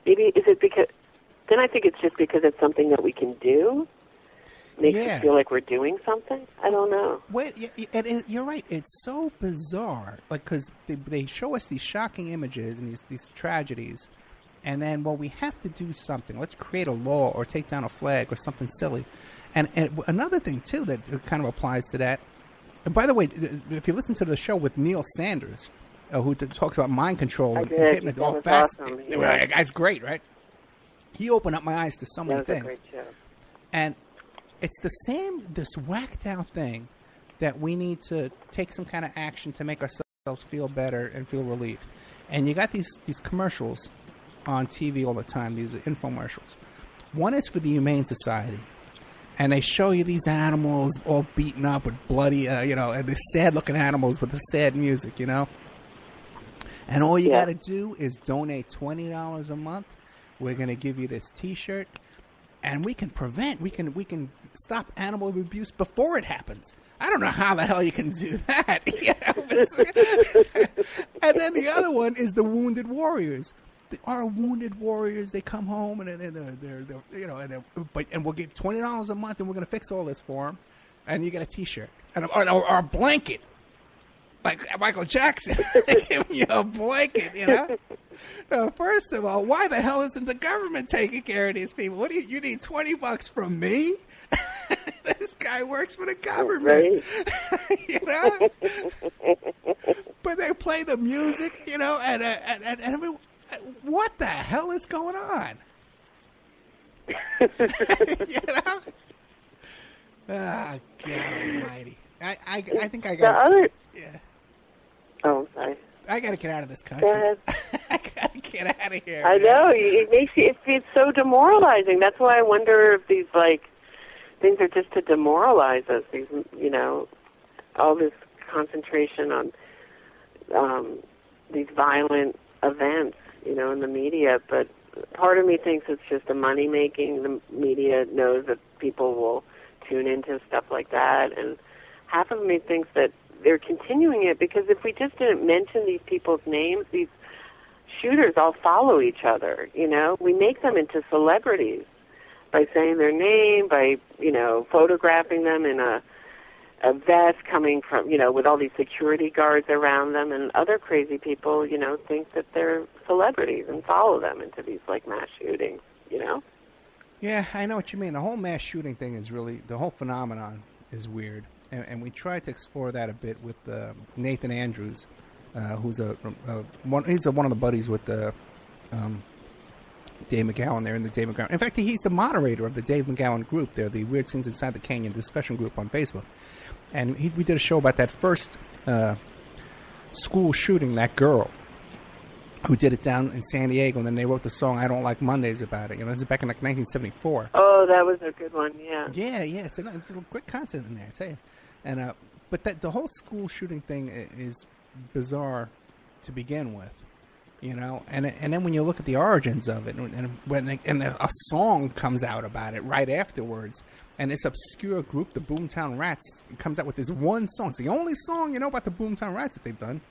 Maybe, is it because... Then I think it's just because it's something that we can do. Makes us feel like we're doing something. I don't know. Wait, you're right. It's so bizarre. Because they show us these shocking images and these tragedies, and then, we have to do something. Let's create a law or take down a flag or something silly. And another thing too that kind of applies to that. And by the way, if you listen to the show with Neil Sanders, who talks about mind control and hitting it all fast, awesome. Yeah. That's great, right? He opened up my eyes to so many things. That was a great show. And it's the same, this whacked out thing that we need to take some kind of action to make ourselves feel better and feel relieved. And you got these commercials on TV all the time, these infomercials. One is for the Humane Society. And they show you these animals all beaten up with bloody, and these sad-looking animals with the sad music, And all you got to do is donate $20 a month. We're going to give you this T-shirt, and we can stop animal abuse before it happens. I don't know how the hell you can do that. And then the other one is the Wounded Warriors. Our wounded warriors, they come home and we'll give $20 a month, and we're going to fix all this for them. And you get a T-shirt or a blanket, like Michael Jackson, giving you a blanket. Now, first of all, why the hell isn't the government taking care of these people? What do you need $20 from me? This guy works for the government, But they play the music, and everyone. What the hell is going on? Ah, God Almighty! I think I got the other. Yeah. Oh, sorry. I got to get out of this country. Go ahead. I got to get out of here. I know it makes you. It's so demoralizing. That's why I wonder if these things are just to demoralize us. These, all this concentration on these violent events, in the media. But part of me thinks it's just a money making. The media knows that people will tune into stuff like that, and half of me thinks that they're continuing it because if we just didn't mention these people's names, these shooters all follow each other. We make them into celebrities by saying their name, by photographing them in a vest coming from, with all these security guards around them, and other crazy people, think that they're celebrities and follow them into these, mass shootings, Yeah, I know what you mean. The whole mass shooting thing is really, the whole phenomenon is weird. And we tried to explore that a bit with Nathan Andrews, who's he's one of the buddies with Dave McGowan there in the Dave McGowan. In fact, he's the moderator of the Dave McGowan group there, the Weird Things Inside the Canyon discussion group on Facebook. And we did a show about that first school shooting, that girl who did it down in San Diego, and then they wrote the song "I Don't Like Mondays" about it. This is back in 1974. Oh, that was a good one. Yeah. Yeah. So there's some great content in there, I tell you. And but the whole school shooting thing is bizarre to begin with, And then when you look at the origins of it, and a song comes out about it right afterwards. And this obscure group, the Boomtown Rats, comes out with this one song. It's the only song about the Boomtown Rats that they've done.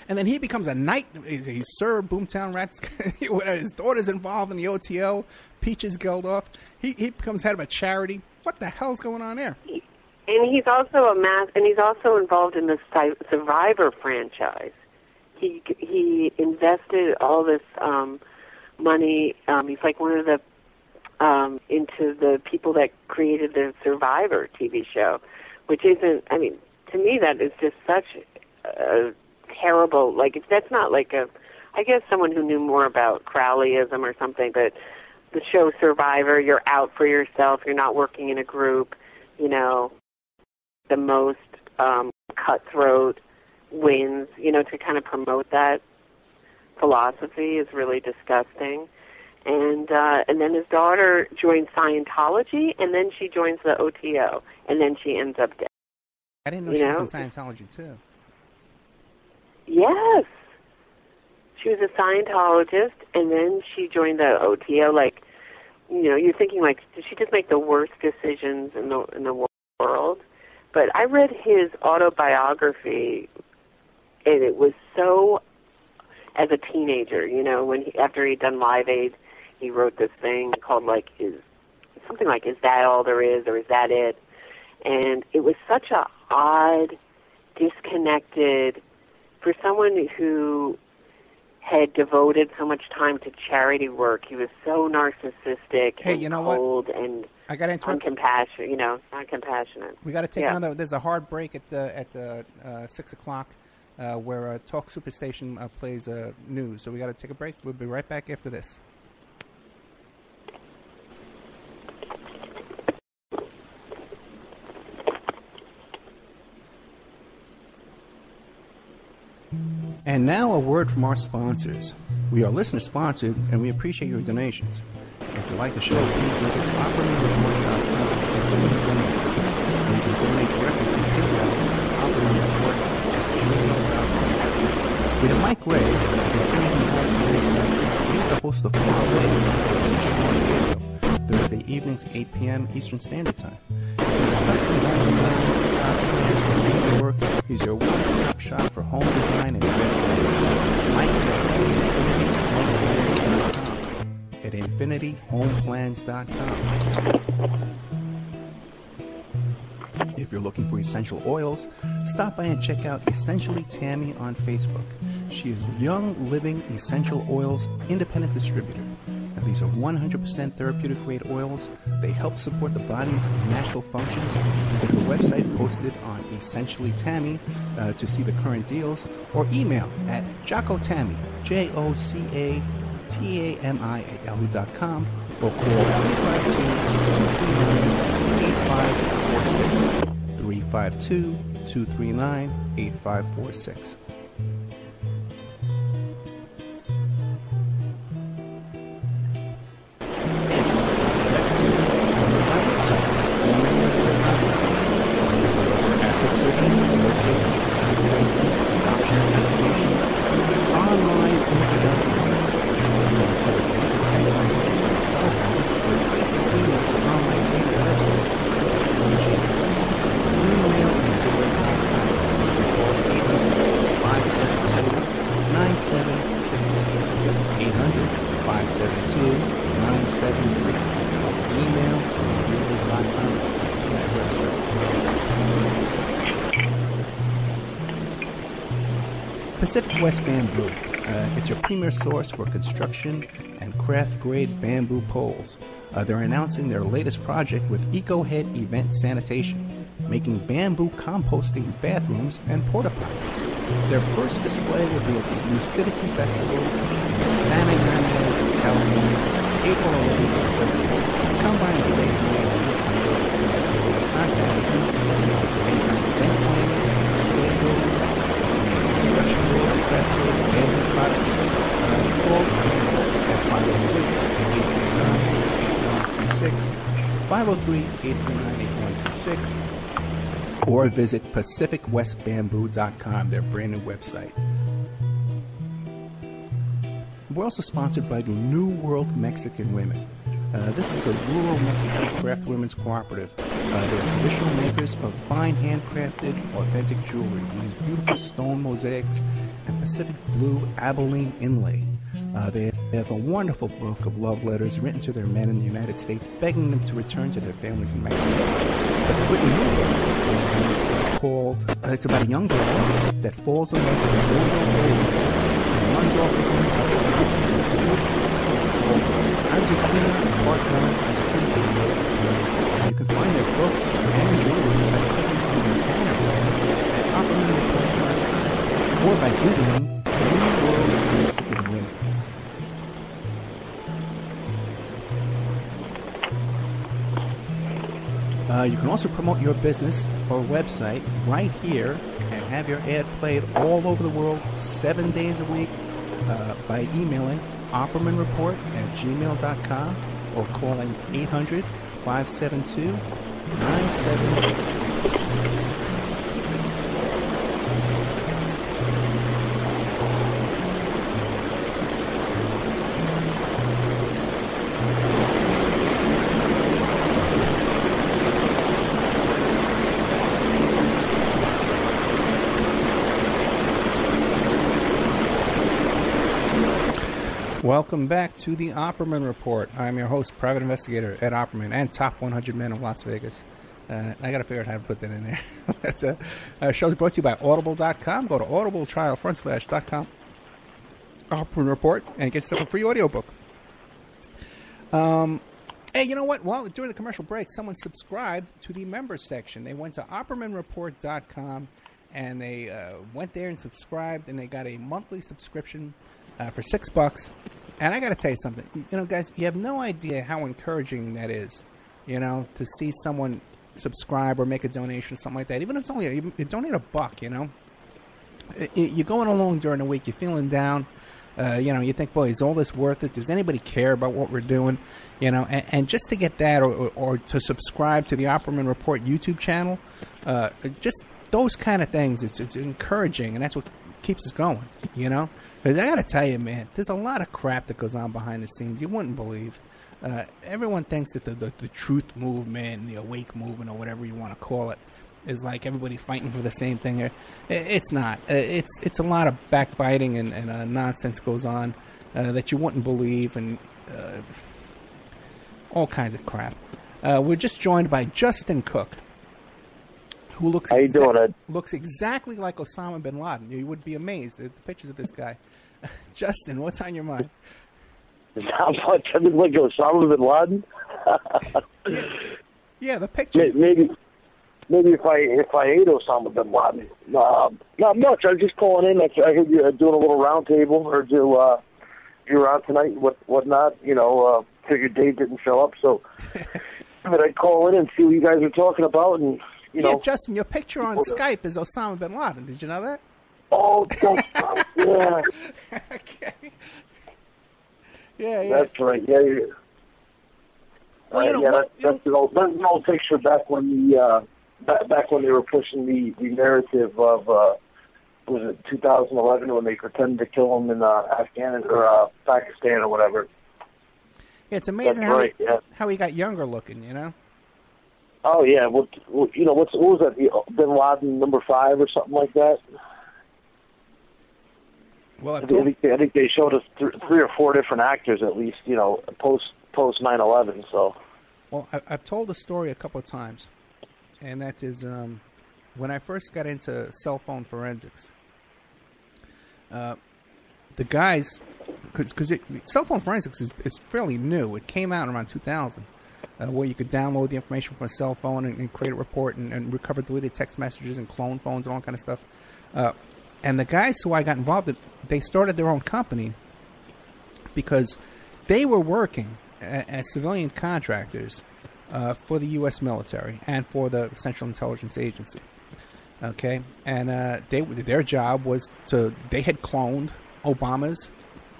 And then he becomes a knight. He's Sir Boomtown Rats. His daughter's involved in the OTO. Peaches Geldof. He becomes head of a charity. What the hell's going on there? And he's also he's also involved in the Survivor franchise. He invested all this money. He's like one of the into the people that created the Survivor TV show, which isn't, to me that is just such a terrible, that's not I guess someone who knew more about Crowleyism or something, but the show Survivor, you're out for yourself, you're not working in a group, the most cutthroat wins, to kind of promote that philosophy is really disgusting. And then his daughter joins Scientology, and then she joins the OTO, and then she ends up dead. I didn't know she was in Scientology, too. Yes. She was a Scientologist, and then she joined the OTO. You're thinking, did she just make the worst decisions in the world? But I read his autobiography, and it was so, as a teenager, after he'd done Live Aid, he wrote this thing called, is that all there is, or is that it? And it was such a odd, disconnected, for someone who had devoted so much time to charity work, he was so narcissistic and cold and I got uncompassionate, not compassionate. We got to take another, there's a hard break at 6 o'clock where Talk Superstation plays news. So we got to take a break. We'll be right back after this. And now a word from our sponsors. We are listener-sponsored, and we appreciate your donations. If you like the show, please visit OperaReport.com and donate. You can donate directly from PayPal at OperaReport@gmail.com. With Mike Ray, use the host of Far Away on CJR Radio, Thursday evenings, 8 p.m. Eastern Standard Time. Custom home designs, stock plans for new work is your one-stop shop for home design and at infinityhomeplans.com. If you're looking for essential oils, stop by and check out Essentially Tammy on Facebook. She is Young Living Essential Oils Independent Distributor. Now, these are 100% therapeutic grade oils. They help support the body's natural functions. Visit her website posted on Essentially Tammy to see the current deals, or email at JocoTammy, JoCaTami at yahoo.com, or call 352-239-8546. 352-239-8546. Pacific West Bamboo. It's your premier source for construction and craft-grade bamboo poles. They're announcing their latest project with EcoHead Event Sanitation, making bamboo composting bathrooms and porta potties. Their first display will be at the Lucidity Festival in San Ynez, California, April 11th to 13th. Come by and say hi and see what's going on. Contact me for any kind of event planning, display building, construction work, craft work, bamboo products, call at 503-839-8126, 503-839-8126, or visit PacificWestBamboo.com, their brand new website. We're also sponsored by the New World Mexican Women. This is a rural Mexican craft women's cooperative. They're traditional makers of fine handcrafted, authentic jewelry. These beautiful stone mosaics and Pacific blue Abilene inlay. They have a wonderful book of love letters written to their men in the United States, begging them to return to their families in Mexico. But the written book, it's about a young girl that falls in love with an older lady and runs off with him to Azuquina Part 1, Azuquina. You can find their books and jewelry by clicking on the banner at OperaManReport.com or by googling New World Mexican Women. You can also promote your business or website right here and have your ad played all over the world 7 days a week by emailing OperamanReport@gmail.com or calling 800-572-9762. Welcome back to the Opperman Report. I'm your host, private investigator Ed Opperman, and top 100 men of Las Vegas. I got to figure out how to put that in there. That's a show brought to you by Audible.com. Go to audibletrial.com, Opperman Report, and get yourself a free audiobook. Hey, you know what? Well, during the commercial break, someone subscribed to the members section. They went to OppermanReport.com, and they went there and subscribed, and they got a monthly subscription for $6. And I got to tell you something. You know, guys, you have no idea how encouraging that is, you know, to see someone subscribe or make a donation or something like that. Even if it's only, you donate $1, you know. You're going along during the week, you're feeling down. You know, you think, boy, is all this worth it? Does anybody care about what we're doing? You know, and just to get that or to subscribe to the Opperman Report YouTube channel, just those kind of things, it's encouraging, and that's what keeps us going, you know? Because I got to tell you, man, there's a lot of crap that goes on behind the scenes you wouldn't believe. Everyone thinks that the truth movement, the awake movement, or whatever you want to call it, is like everybody fighting for the same thing. It's not. It's a lot of backbiting and nonsense goes on that you wouldn't believe, and all kinds of crap. We're just joined by Justin Cook, who looks looks exactly like Osama bin Laden. You would be amazed at the pictures of this guy. Justin, what's on your mind? Not much. I look like Osama bin Laden. Yeah, the picture. Maybe if I ate Osama bin Laden. Not much. I was just calling in. I heard you doing a little round table, or you were out tonight, whatnot. Figured Dave didn't show up, so but I'd call in and see what you guys are talking about, and Yeah, Justin, your picture on Skype is Osama bin Laden. Did you know that? Oh, yeah. Okay. Yeah. That's right. Yeah. That's an old picture back when back when they were pushing the narrative of was it 2011 when they pretended to kill him in Afghanistan or Pakistan or whatever. Yeah, it's amazing how he got younger looking. Oh yeah. What was that? Bin Laden #5 or something like that. Well, I think they showed us 3 or 4 different actors at least. Post 9/11. So. Well, I've told the story a couple of times, and that is when I first got into cell phone forensics. The guys, because cell phone forensics is fairly new. It came out around 2000, where you could download the information from a cell phone and create a report and recover deleted text messages and clone phones and all kind of stuff. And the guys who I got involved in, they started their own company because they were working as civilian contractors for the U.S. military and for the Central Intelligence Agency. Okay, and their job was they had cloned Obama's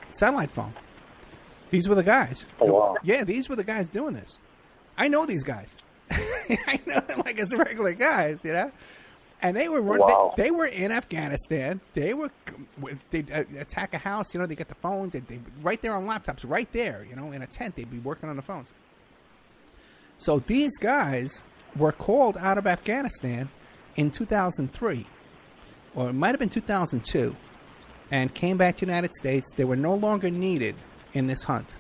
satellite phone. These were the guys. Oh, wow. Yeah, these were the guys doing this. I know these guys. I know them like as regular guys, And they were they were in Afghanistan. They attack a house. They get the phones. They right there on laptops, right there. In a tent, they'd be working on the phones. So these guys were called out of Afghanistan in 2003, or it might have been 2002, and came back to the United States. They were no longer needed in this hunt,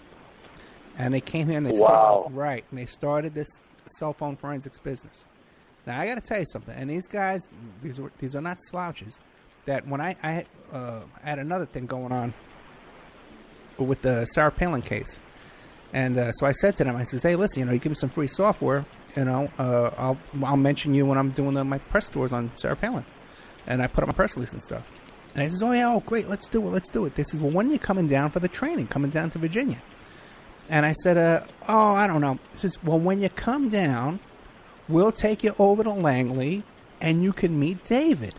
and they came here and they started this cell phone forensics business. Now, I got to tell you something, and these guys, these are not slouches, that when I had another thing going on with the Sarah Palin case, and so I said to them, I says, hey, listen, you give me some free software, I'll mention you when I'm doing my press tours on Sarah Palin, and I put up my press release and stuff. And I says, great, let's do it. They says, well, when are you coming down for the training, coming down to Virginia? And I said, I don't know. He says, well, when you come down, we'll take you over to Langley, and you can meet David.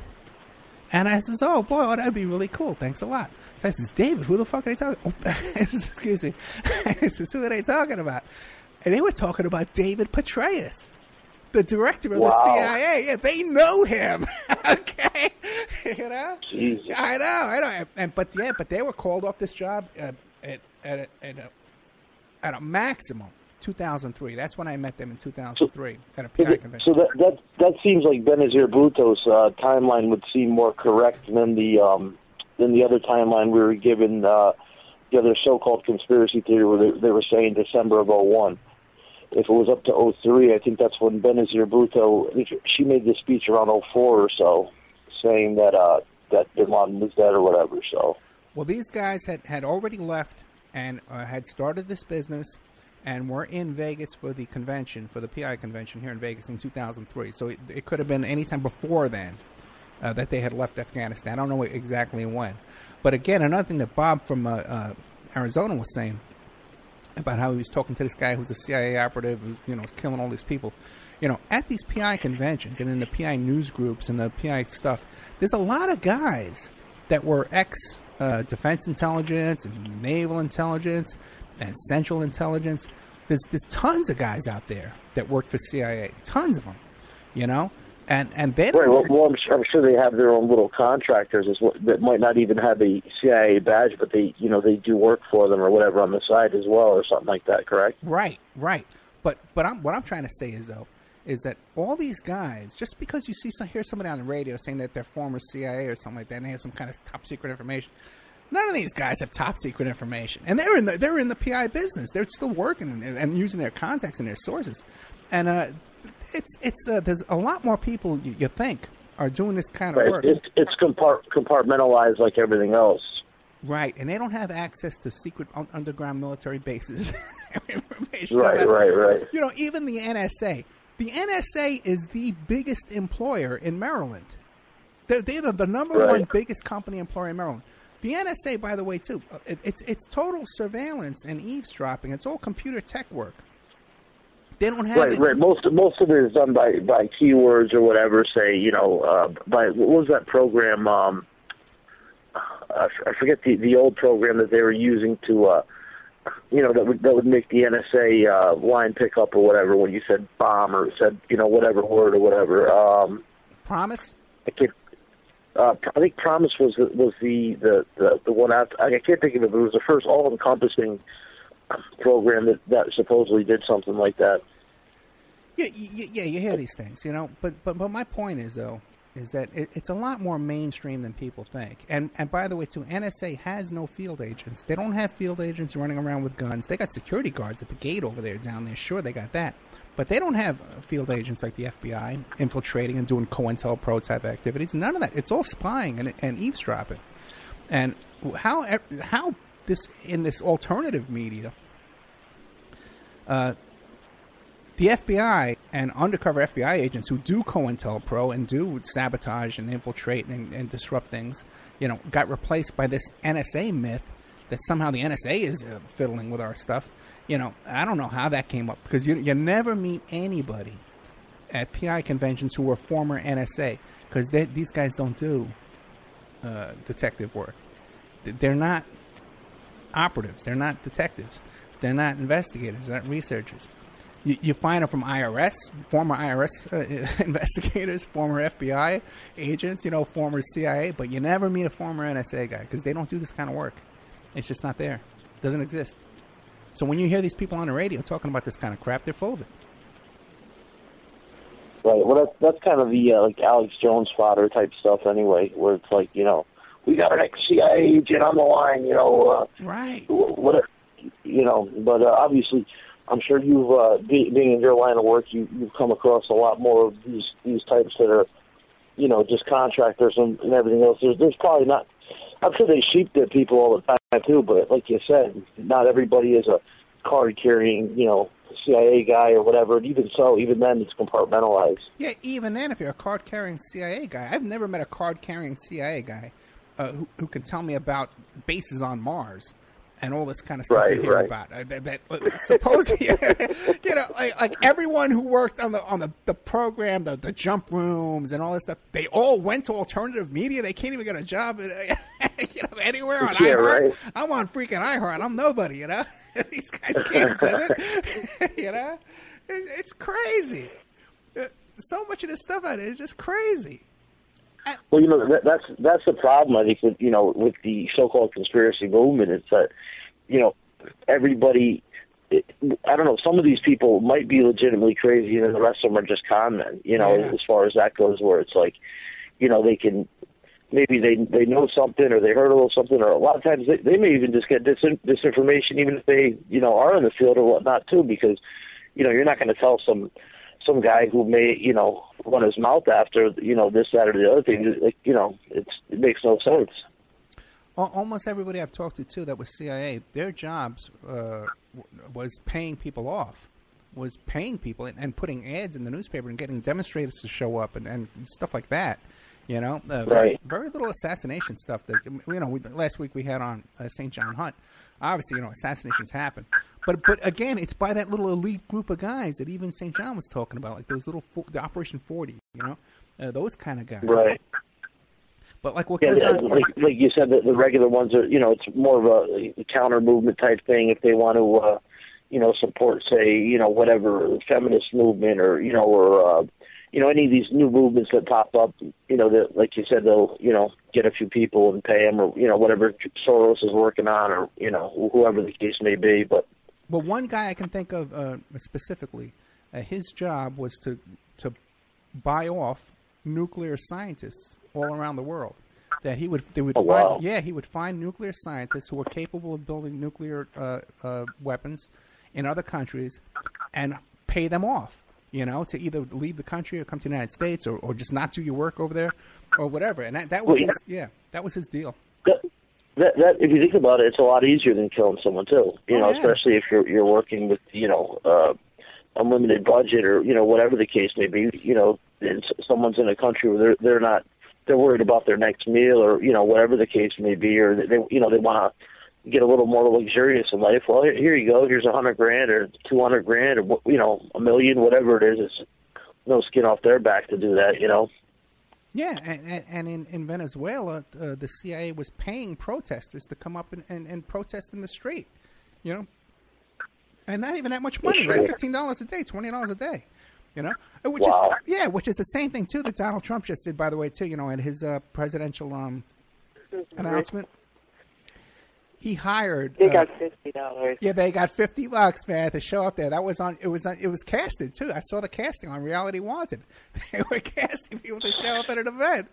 And I says, oh, boy, that'd be really cool. Thanks a lot. So I says, David, who the fuck are they talking about? Excuse me. I says, who are they talking about? And they were talking about David Petraeus, the director of the CIA. Yeah, they know him. Okay? Jesus. I know. But they were called off this job at a maximum 2003. That's when I met them in 2003 at a PI convention. So that seems like Benazir Bhutto's timeline would seem more correct than the other timeline we were given. The other so-called conspiracy theory where they were saying December of 01. If it was up to 03, I think that's when Benazir Bhutto, she made this speech around 04 or so, saying that Bin Laden was dead or whatever. So, well, these guys had already left and had started this business and were in Vegas for the convention, for the PI convention here in Vegas in 2003. So it could have been any time before then that they had left Afghanistan. I don't know exactly when. But again, another thing that Bob from Arizona was saying about how he was talking to this guy who's a CIA operative who's was killing all these people. At these PI conventions and in the PI news groups and the PI stuff, there's a lot of guys that were ex-defense intelligence and naval intelligence and central intelligence. There's tons of guys out there that worked for CIA, tons of them, And they right. don't. Well, I'm sure they have their own little contractors that might not even have a CIA badge, but they do work for them or whatever on the side as well, or something like that. Correct? Right. But what I'm trying to say is that all these guys, just because you hear somebody on the radio saying that they're former CIA or something like that, and they have some kind of top secret information, none of these guys have top secret information, and they're in the PI business. They're still working and using their contacts and their sources, and there's a lot more people you think are doing this kind of work. It's compartmentalized like everything else. Right, and they don't have access to secret underground military bases. Information right. You know, even the NSA. The NSA is the biggest employer in Maryland. They're the number one biggest company employer in Maryland. The NSA, by the way, too, it's total surveillance and eavesdropping. It's all computer tech work. They don't have it. Right. Most of it is done by keywords or whatever. Say, by what was that program? I forget the old program that they were using to, that would make the NSA line pick up or whatever when you said bomb or said whatever word or whatever. Promise. I think Promise was the one out. I can't think of it, but it was the first all-encompassing program that supposedly did something like that. Yeah, you hear these things, But my point is that it's a lot more mainstream than people think. And by the way, too, NSA has no field agents. They don't have field agents running around with guns. They got security guards at the gate over there down there. Sure, they got that. But they don't have field agents like the FBI infiltrating and doing COINTELPRO type activities. None of that. It's all spying and eavesdropping. And how this in this alternative media, the FBI and undercover FBI agents who do COINTELPRO and do sabotage and infiltrate and disrupt things, got replaced by this NSA myth that somehow the NSA is fiddling with our stuff. I don't know how that came up, because you never meet anybody at PI conventions who were former NSA, because these guys don't do detective work. They're not operatives. They're not detectives. They're not investigators. They're not researchers. You find them from IRS, former IRS investigators, former FBI agents, former CIA, but you never meet a former NSA guy, because they don't do this kind of work. It's just not there. It doesn't exist. So when you hear these people on the radio talking about this kind of crap, they're full of it. Right. Well, that's kind of the like Alex Jones fodder type stuff anyway, where it's like, we got an ex-CIA agent on the line, right. What, but obviously, I'm sure you've, being in your line of work, you've come across a lot more of these types that are, just contractors and everything else. There's probably not. I'm sure they sheep-dip people all the time, too, but like you said, not everybody is a card-carrying, CIA guy or whatever. And even so, even then, it's compartmentalized. Yeah, even then, if you're a card-carrying CIA guy, I've never met a card-carrying CIA guy who can tell me about bases on Mars and all this kind of stuff you hear about. Supposedly, like everyone who worked on the program, the jump rooms and all this stuff, they all went to alternative media. They can't even get a job anywhere on iHeart. Right. I'm on freaking iHeart. I'm nobody, These guys can't do it. It's crazy. So much of this stuff out there is just crazy. Well, that's the problem, I think, with with the so-called conspiracy movement. It's that, everybody, I don't know, some of these people might be legitimately crazy, and the rest of them are just con men, as far as that goes, where it's like, they can, maybe they know something, or they heard a little something, or a lot of times they may even just get disinformation, even if they, are in the field or whatnot, too, because, you're not going to tell some guy who may, run his mouth after, this, that, or the other thing. Like, it makes no sense. Almost everybody I've talked to, too, that was CIA, their jobs was paying people off, was paying people and putting ads in the newspaper and getting demonstrators to show up and stuff like that. Right. Very little assassination stuff. That last week we had on St. John Hunt. Obviously, assassinations happen. But again, it's by that little elite group of guys that even St. John was talking about, like those the Operation 40, those kind of guys. Right. But like what goes on, like you said, the regular ones are, it's more of a counter movement type thing. If they want to, support, say, whatever feminist movement or, any of these new movements that pop up, that, like you said, they'll, get a few people and pay them, or, whatever Soros is working on, or, whoever the case may be. But one guy I can think of specifically, his job was to buy off nuclear scientists all around the world. That he would find nuclear scientists who were capable of building nuclear weapons in other countries and pay them off, to either leave the country or come to the United States, or just not do your work over there or whatever. And that was that was his deal. That if you think about it, it's a lot easier than killing someone too. Especially if you're working with unlimited budget, or whatever the case may be. And someone's in a country where they're worried about their next meal, or whatever the case may be, or they want to get a little more luxurious in life. Well, here you go. Here's $100,000 or $200,000 or $1 million, whatever it is. It's no skin off their back to do that. Yeah, and in Venezuela, the CIA was paying protesters to come up and protest in the street, and not even that much money, right? $15 a day, $20 a day, which is the same thing too that Donald Trump just did, by the way, too. In his presidential announcement, he hired. They got $50. Yeah, they got $50, man, to show up there. That was on. It was casted too. I saw the casting on Reality Wanted. They were casting people to show up at an event.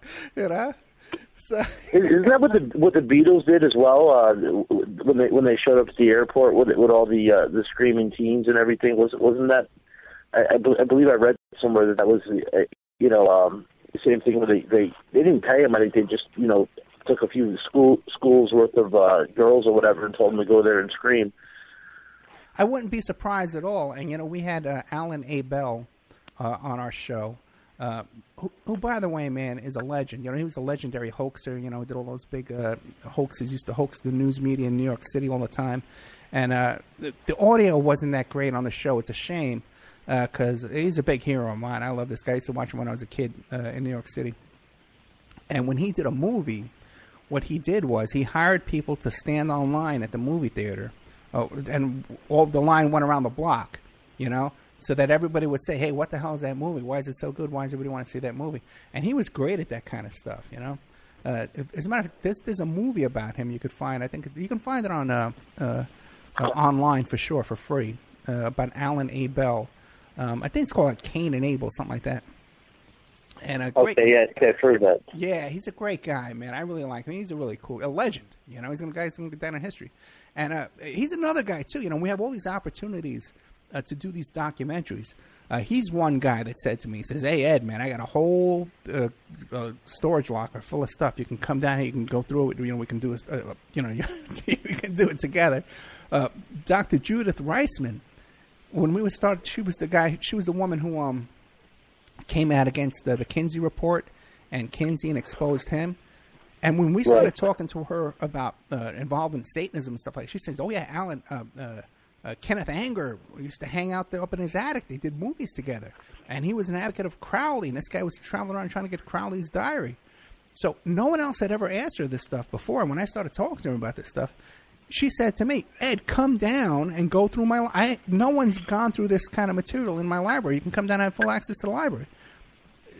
So isn't that what the Beatles did as well? When they showed up at the airport with all the screaming teens and everything, wasn't that? I believe I read somewhere that was the same thing where they didn't pay them. I think they just took a few schools worth of girls or whatever and told them to go there and scream. I wouldn't be surprised at all. And we had Alan A. Bell on our show. Who, by the way, man, is a legend. He was a legendary hoaxer. Did all those big hoaxes. Used to hoax the news media in New York City all the time. And the audio wasn't that great on the show. It's a shame because he's a big hero of mine. I love this guy. I used to watch him when I was a kid in New York City. And when he did a movie, what he did was he hired people to stand online at the movie theater, and all the line went around the block, so that everybody would say, hey, what the hell is that movie? Why is it so good? Why does everybody want to see that movie? And he was great at that kind of stuff, As a matter of fact, there's a movie about him you could find. I think you can find it on online for sure, for free, about Alan A. Bell. I think it's called Cain and Abel, something like that. And I've heard that. Yeah, he's a great guy, man. I really like him. He's a really cool, a legend. He's a guy who's going to get down in history. And he's another guy, too. We have all these opportunities to do these documentaries. He's one guy that said to me, he says, hey, Ed, man, I got a whole storage locker full of stuff. You can come down here, you can go through it. We can do it, we can do it together. Dr. Judith Reisman, when we would start, she was the woman who came out against the Kinsey report and Kinsey and exposed him. And when we started talking to her about involved in Satanism and stuff like that, she says, oh, yeah, Alan, Kenneth Anger used to hang out there up in his attic. They did movies together. And he was an advocate of Crowley. And this guy was traveling around trying to get Crowley's diary. So no one else had ever asked her this stuff before. And when I started talking to her about this stuff, she said to me, Ed, come down and go through no one's gone through this kind of material in my library. You can come down and have full access to the library.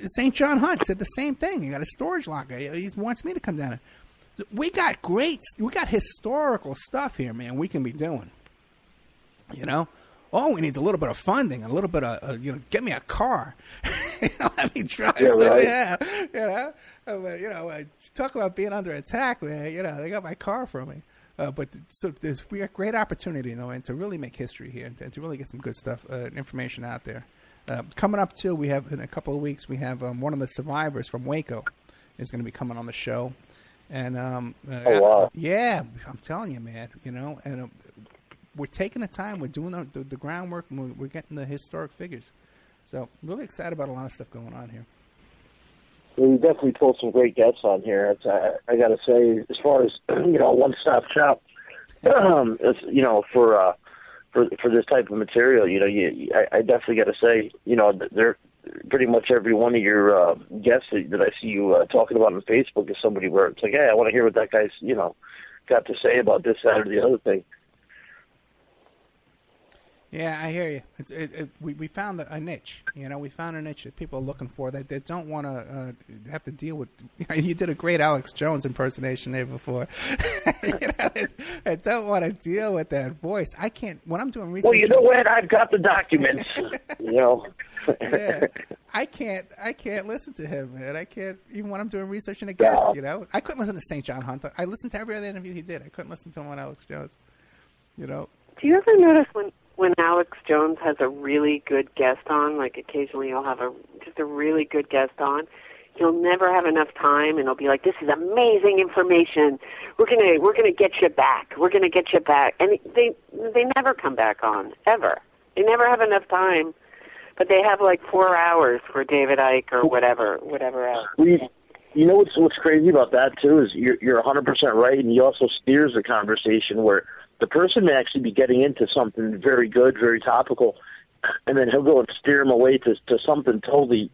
St. John Hunt said the same thing. He got a storage locker. He wants me to come down. We got historical stuff here, man, we can be doing. Oh, we need a little bit of funding, a little bit of, get me a car. Let me drive. Talk about being under attack, man. They got my car from me. But we got great opportunity, and to really make history here, and to really get some good stuff, information out there. Coming up, too, we have in a couple of weeks, we have one of the survivors from Waco is going to be coming on the show. And oh, wow. Yeah, I'm telling you, man, and we're taking the time, we're doing the groundwork, and we're getting the historic figures. So really excited about a lot of stuff going on here. Well, you definitely pulled some great guests on here. I got to say, as far as one-stop shop, for this type of material, I definitely got to say, they're pretty much every one of your guests that I see you talking about on Facebook is somebody where it's like, hey, I want to hear what that guy's got to say about this, that, or the other thing. Yeah, I hear you. We found a niche. We found a niche that people are looking for that don't want to have to deal with. You did a great Alex Jones impersonation there before. I don't want to deal with that voice. I can't when I'm doing research. Well, you know what? I've got the documents. Yeah, I can't listen to him, man. I can't even when I'm doing research and a guest. I couldn't listen to St. John Hunter. I listened to every other interview he did. I couldn't listen to him on Alex Jones. Do you ever notice when Alex Jones has a really good guest on, like occasionally he'll have just a really good guest on, he'll never have enough time, and he'll be like, "This is amazing information. We're gonna get you back. We're gonna get you back." And they never come back on ever. They never have enough time, but they have like 4 hours for David Icke or whatever else. You know what's crazy about that too is you're 100% right, and he also steers the conversation where the person may actually be getting into something very good, very topical, and then he'll go and steer them away to something totally,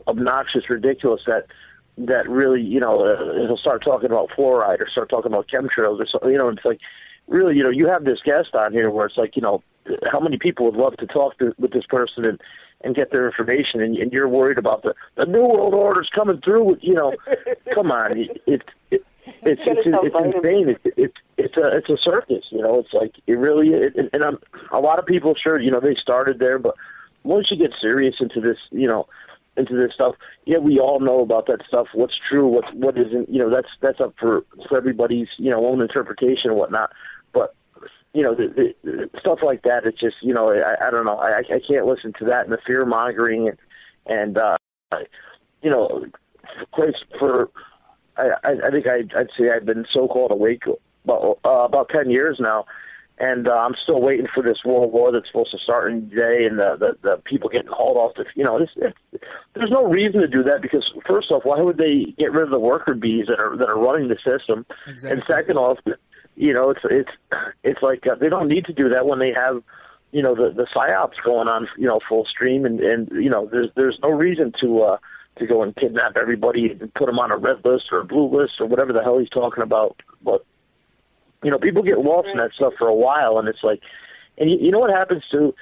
obnoxious, ridiculous that really, he'll start talking about fluoride or start talking about chemtrails or something. It's like, really, you have this guest on here where it's like, how many people would love to talk with this person and get their information, and you're worried about the New World Order's coming through with, come on, it's insane. It's a circus, It's like it really is. And a lot of people, sure, they started there, but once you get serious into this, into this stuff, yeah, we all know about that stuff. What's true, what isn't, that's up for everybody's own interpretation and whatnot. But the stuff like that, it's just I don't know. I can't listen to that and the fear mongering and for. I think I'd say I've been so-called awake about 10 years now, and I'm still waiting for this world war that's supposed to start in today, and the people getting hauled off. There's no reason to do that because first off, why would they get rid of the worker bees that are running the system? Exactly. And second off, it's like they don't need to do that when they have the psyops going on full stream, and there's no reason to go and kidnap everybody and put them on a red list or a blue list or whatever the hell he's talking about. But, people get lost in that stuff for a while, and it's like, and you know what happens too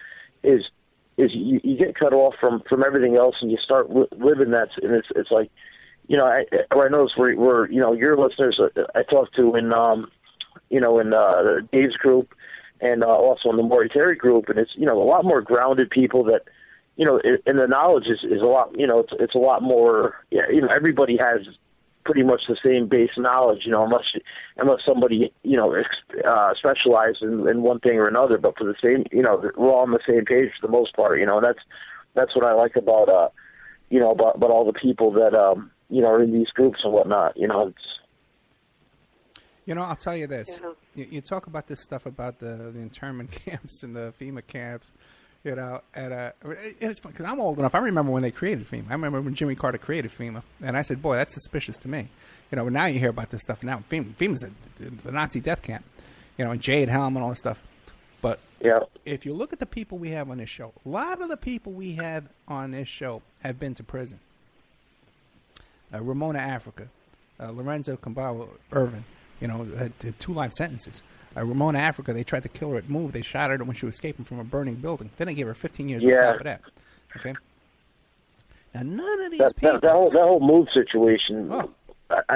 is you get cut off from everything else, and you start living that, and it's like, I notice where your listeners I talked to in Dave's group and also in the Maury Terry group, and it's, a lot more grounded people that, and the knowledge is a lot, it's a lot more, everybody has pretty much the same base knowledge, unless somebody, specialized in one thing or another, but for the same, we're all on the same page for the most part, and that's what I like about, about all the people that, are in these groups and whatnot, it's. I'll tell you this. You talk about this stuff about the internment camps and the FEMA camps, and it's fun because I'm old enough. I remember when they created FEMA. I remember when Jimmy Carter created FEMA, and I said, "Boy, that's suspicious to me." Now you hear about this stuff. Now FEMA's the Nazi death camp, and Jade Helm and all this stuff. But if you look at the people we have on this show, a lot of the people we have on this show have been to prison. Ramona Africa, Lorenzo Cambawa Irvin, had 2 life sentences. Ramona Africa, they tried to kill her at Move. They shot her when she was escaping from a burning building. Then they gave her 15 years on top of that. Okay. Now none of these people. That whole Move situation. Oh.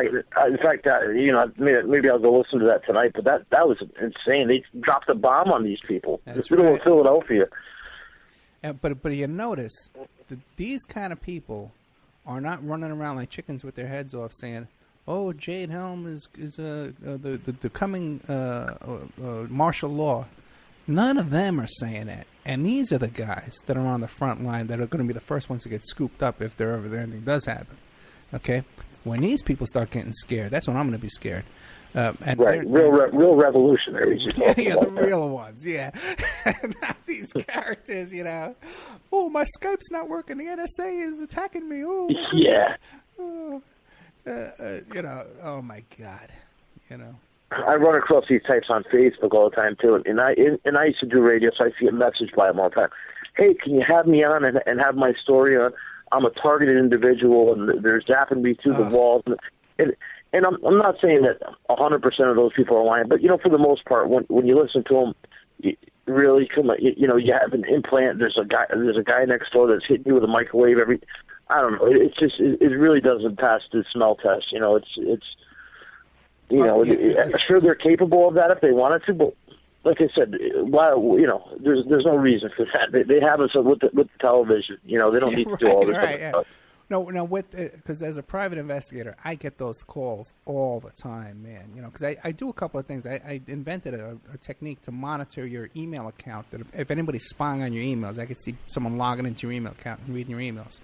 In fact, maybe I'll go listen to that tonight. But that was insane. They dropped a bomb on these people. It's right. In Philadelphia. But you notice that these kind of people are not running around like chickens with their heads off, saying, "Oh, Jade Helm is the coming martial law." None of them are saying that, and these are the guys that are on the front line that are going to be the first ones to get scooped up if anything does happen. Okay, when these people start getting scared, that's when I'm going to be scared. And right, real revolutionaries. Yeah, the real ones. Yeah, not these characters. Oh, my Skype's not working. The NSA is attacking me. Oh, yeah. Oh. Oh my God, I run across these types on Facebook all the time too, and I used to do radio, so I see a message by them all the time. Hey, can you have me on and have my story on? I'm a targeted individual, and they're zapping me through the walls, and I'm not saying that 100% of those people are lying, but for the most part, when you listen to them, really? Come on, you have an implant. There's a guy next door that's hitting you with a microwave every. I don't know. It's just it really doesn't pass the smell test. Sure they're capable of that if they wanted to, but like I said, there's no reason for that. They have us with the television. They don't need to do all this other stuff. No, because as a private investigator, I get those calls all the time, man. Because I do a couple of things. I invented a technique to monitor your email account. That if anybody's spying on your emails, I could see someone logging into your email account and reading your emails.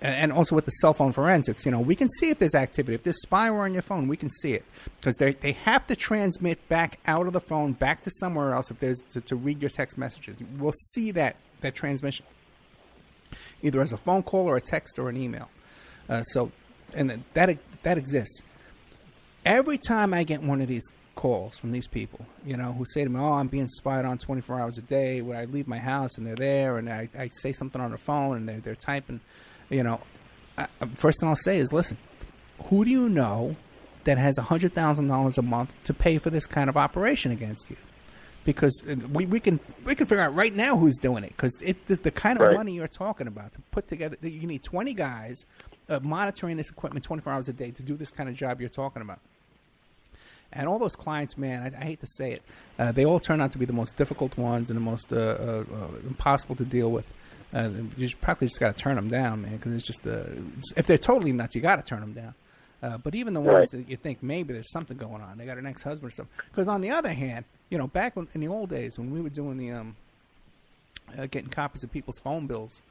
And also with the cell phone forensics, we can see if there's activity. If there's spyware on your phone, we can see it. Because they have to transmit back out of the phone, back to somewhere else if there's to read your text messages. We'll see that transmission, either as a phone call or a text or an email. And that exists. Every time I get one of these calls from these people, who say to me, "Oh, I'm being spied on 24 hours a day," when I leave my house and they're there, and I say something on the phone and they're typing, first thing I'll say is, listen, who do you know that has $100,000 a month to pay for this kind of operation against you? Because we can figure out right now who's doing it. Because the kind of money you're talking about to put together, you need 20 guys monitoring this equipment 24 hours a day to do this kind of job you're talking about. And all those clients, man, I hate to say it, they all turn out to be the most difficult ones and the most impossible to deal with. You practically just got to turn them down, man, because it's just if they're totally nuts, you got to turn them down. But even the ones that you think maybe there's something going on, they got an ex-husband or something. Because on the other hand, back in the old days when we were doing the getting copies of people's phone bills,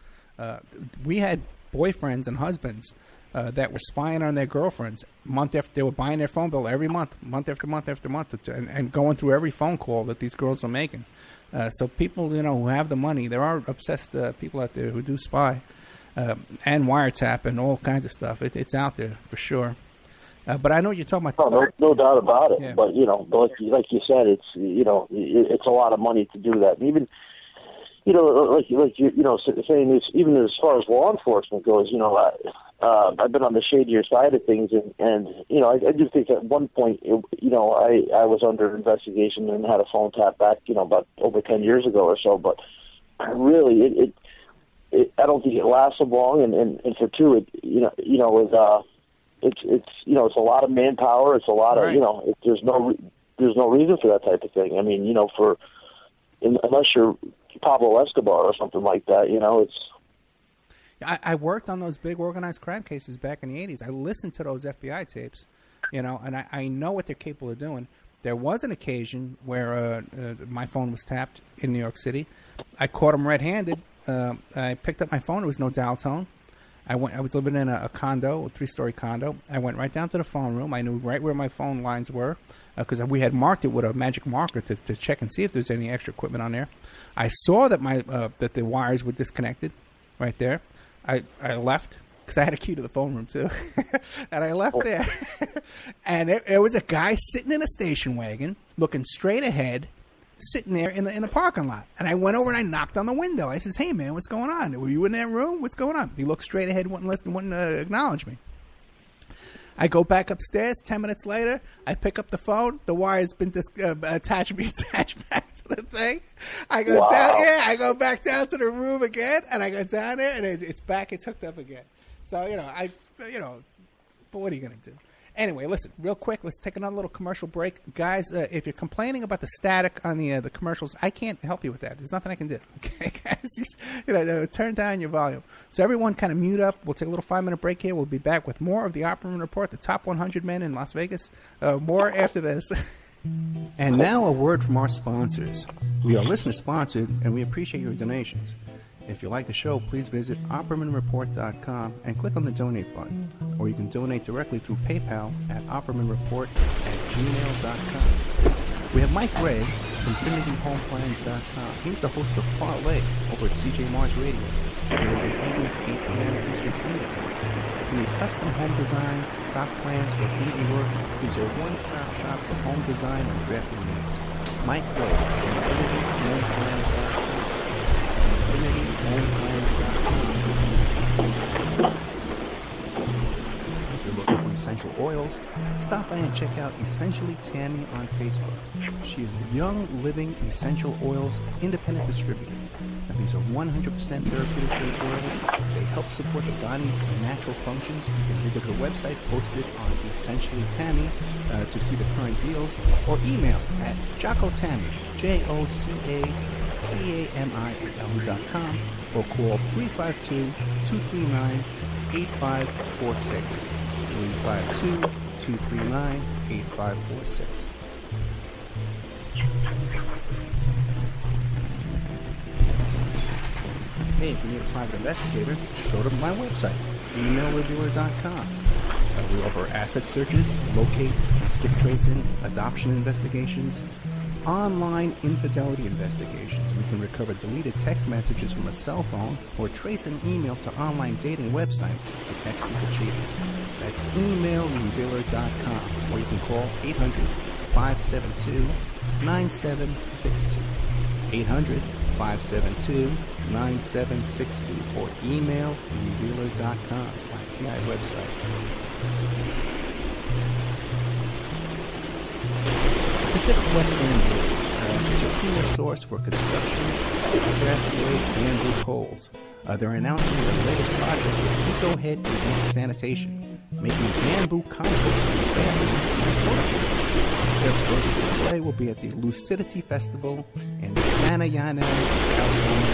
we had boyfriends and husbands that were spying on their girlfriends month after. They were buying their phone bill every month after month after month, and going through every phone call that these girls were making. So people, who have the money, there are obsessed people out there who do spy and wiretap and all kinds of stuff. It's out there for sure. But I know you're talking about. No doubt about it. Yeah. But like you said, it's it's a lot of money to do that. And even saying this, even as far as law enforcement goes, I've been on the shadier side of things, and I do think at one point, I was under investigation and had a phone tap back, about over 10 years ago or so. But really, I don't think it lasted long, and for two, it's a lot of manpower. It's a lot of there's no reason for that type of thing. I mean, unless you're Pablo Escobar or something like that, it's. I worked on those big organized crime cases back in the 80s. I listened to those FBI tapes, and I know what they're capable of doing. There was an occasion where my phone was tapped in New York City. I caught them red-handed. I picked up my phone. It was no dial tone. I was living in a condo, a 3-story condo. I went right down to the phone room. I knew right where my phone lines were because we had marked it with a magic marker to check and see if there's any extra equipment on there. I saw that that the wires were disconnected right there. I left because I had a key to the phone room too, and I left there. And there was a guy sitting in a station wagon, looking straight ahead, sitting there in the parking lot. And I went over and I knocked on the window. I says, "Hey man, what's going on? Were you in that room? What's going on?" He looked straight ahead, wouldn't acknowledge me. I go back upstairs. 10 minutes later, I pick up the phone. The wire's been attached back to the thing. I go down. Yeah, I go back down to the room again, and I go down there, and it's back. It's hooked up again. So but what are you gonna do? Anyway, listen, real quick, let's take another little commercial break. Guys, if you're complaining about the static on the commercials, I can't help you with that. There's nothing I can do. Okay, guys? Just, turn down your volume. So everyone kind of mute up. We'll take a little 5-minute break here. We'll be back with more of the Opperman Report, the top 100 men in Las Vegas. More after this. And now a word from our sponsors. We are listener-sponsored, and we appreciate your donations. If you like the show, please visit OppermanReport.com and click on the donate button. Or you can donate directly through PayPal at OppermanReport@gmail.com. We have Mike Ray from TrinityHomePlans.com. He's the host of Parlay over at CJ Mars Radio. He is in England's 8 p.m. Eastern Standard Time. If you need custom home designs, stock plans, or community work, he's your one-stop shop for home design and drafting needs. Mike Ray from TrinityHomePlans.com. If you're looking for essential oils, stop by and check out Essentially Tammy on Facebook. She is Young Living Essential Oils Independent Distributor. Now, these are 100% therapeutic grade oils. They help support the body's natural functions. You can visit her website posted on Essentially Tammy to see the current deals, or email at JockoTammy, JOCATAMI@yahoo.com, or call 352-239-8546. 352-239-8546. Hey, if you need a private investigator, go to my website, emailreviewer.com. We offer asset searches, locates, skip tracing, adoption investigations, online infidelity investigations. We can recover deleted text messages from a cell phone or trace an email to online dating websites to catch people cheating. That's emailrevealer.com, or you can call 800-572-9762. 800-572-9762, or email revealer.com, my PI website. Pacific West Bamboo is a premier source for construction, craft-grade bamboo poles. They're announcing their latest project with Eco-Head Advanced Sanitation, making bamboo compost in bathrooms and portables. Their first display will be at the Lucidity Festival in Santa Ynez, California,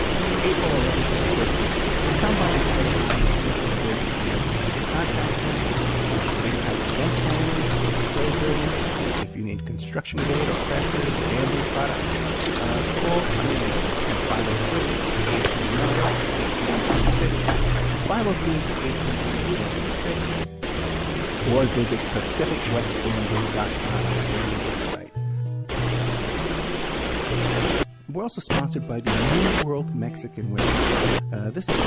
April 11th and 13th. Come by and say contact them. They have event planning, display building. If you need construction grade or craft grade bamboo products, call at 503-826, 503-826, or visit PacificWestBamboo.com, website. We're also sponsored by the New World Mexican Women. This is a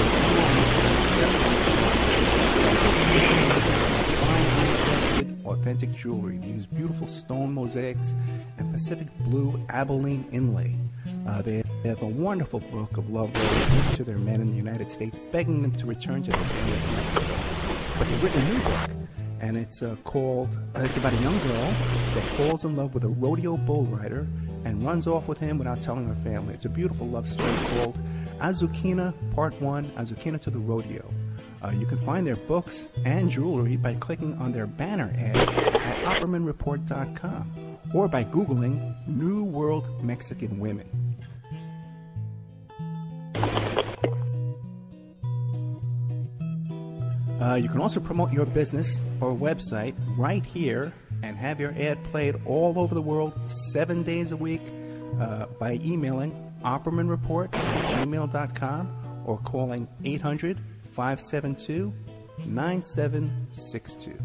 authentic jewelry. They use beautiful stone mosaics and Pacific blue Abilene inlay. They have a wonderful book of love letters to their men in the United States, begging them to return to their families in Mexico. But they've written a new book, and it's called, it's about a young girl that falls in love with a rodeo bull rider and runs off with him without telling her family. It's a beautiful love story called Azucena Part 1, Azucena to the Rodeo. You can find their books and jewelry by clicking on their banner ad at OppermanReport.com or by Googling New World Mexican Women. You can also promote your business or website right here and have your ad played all over the world 7 days a week by emailing OppermanReport@gmail.com or calling 800-572-9762.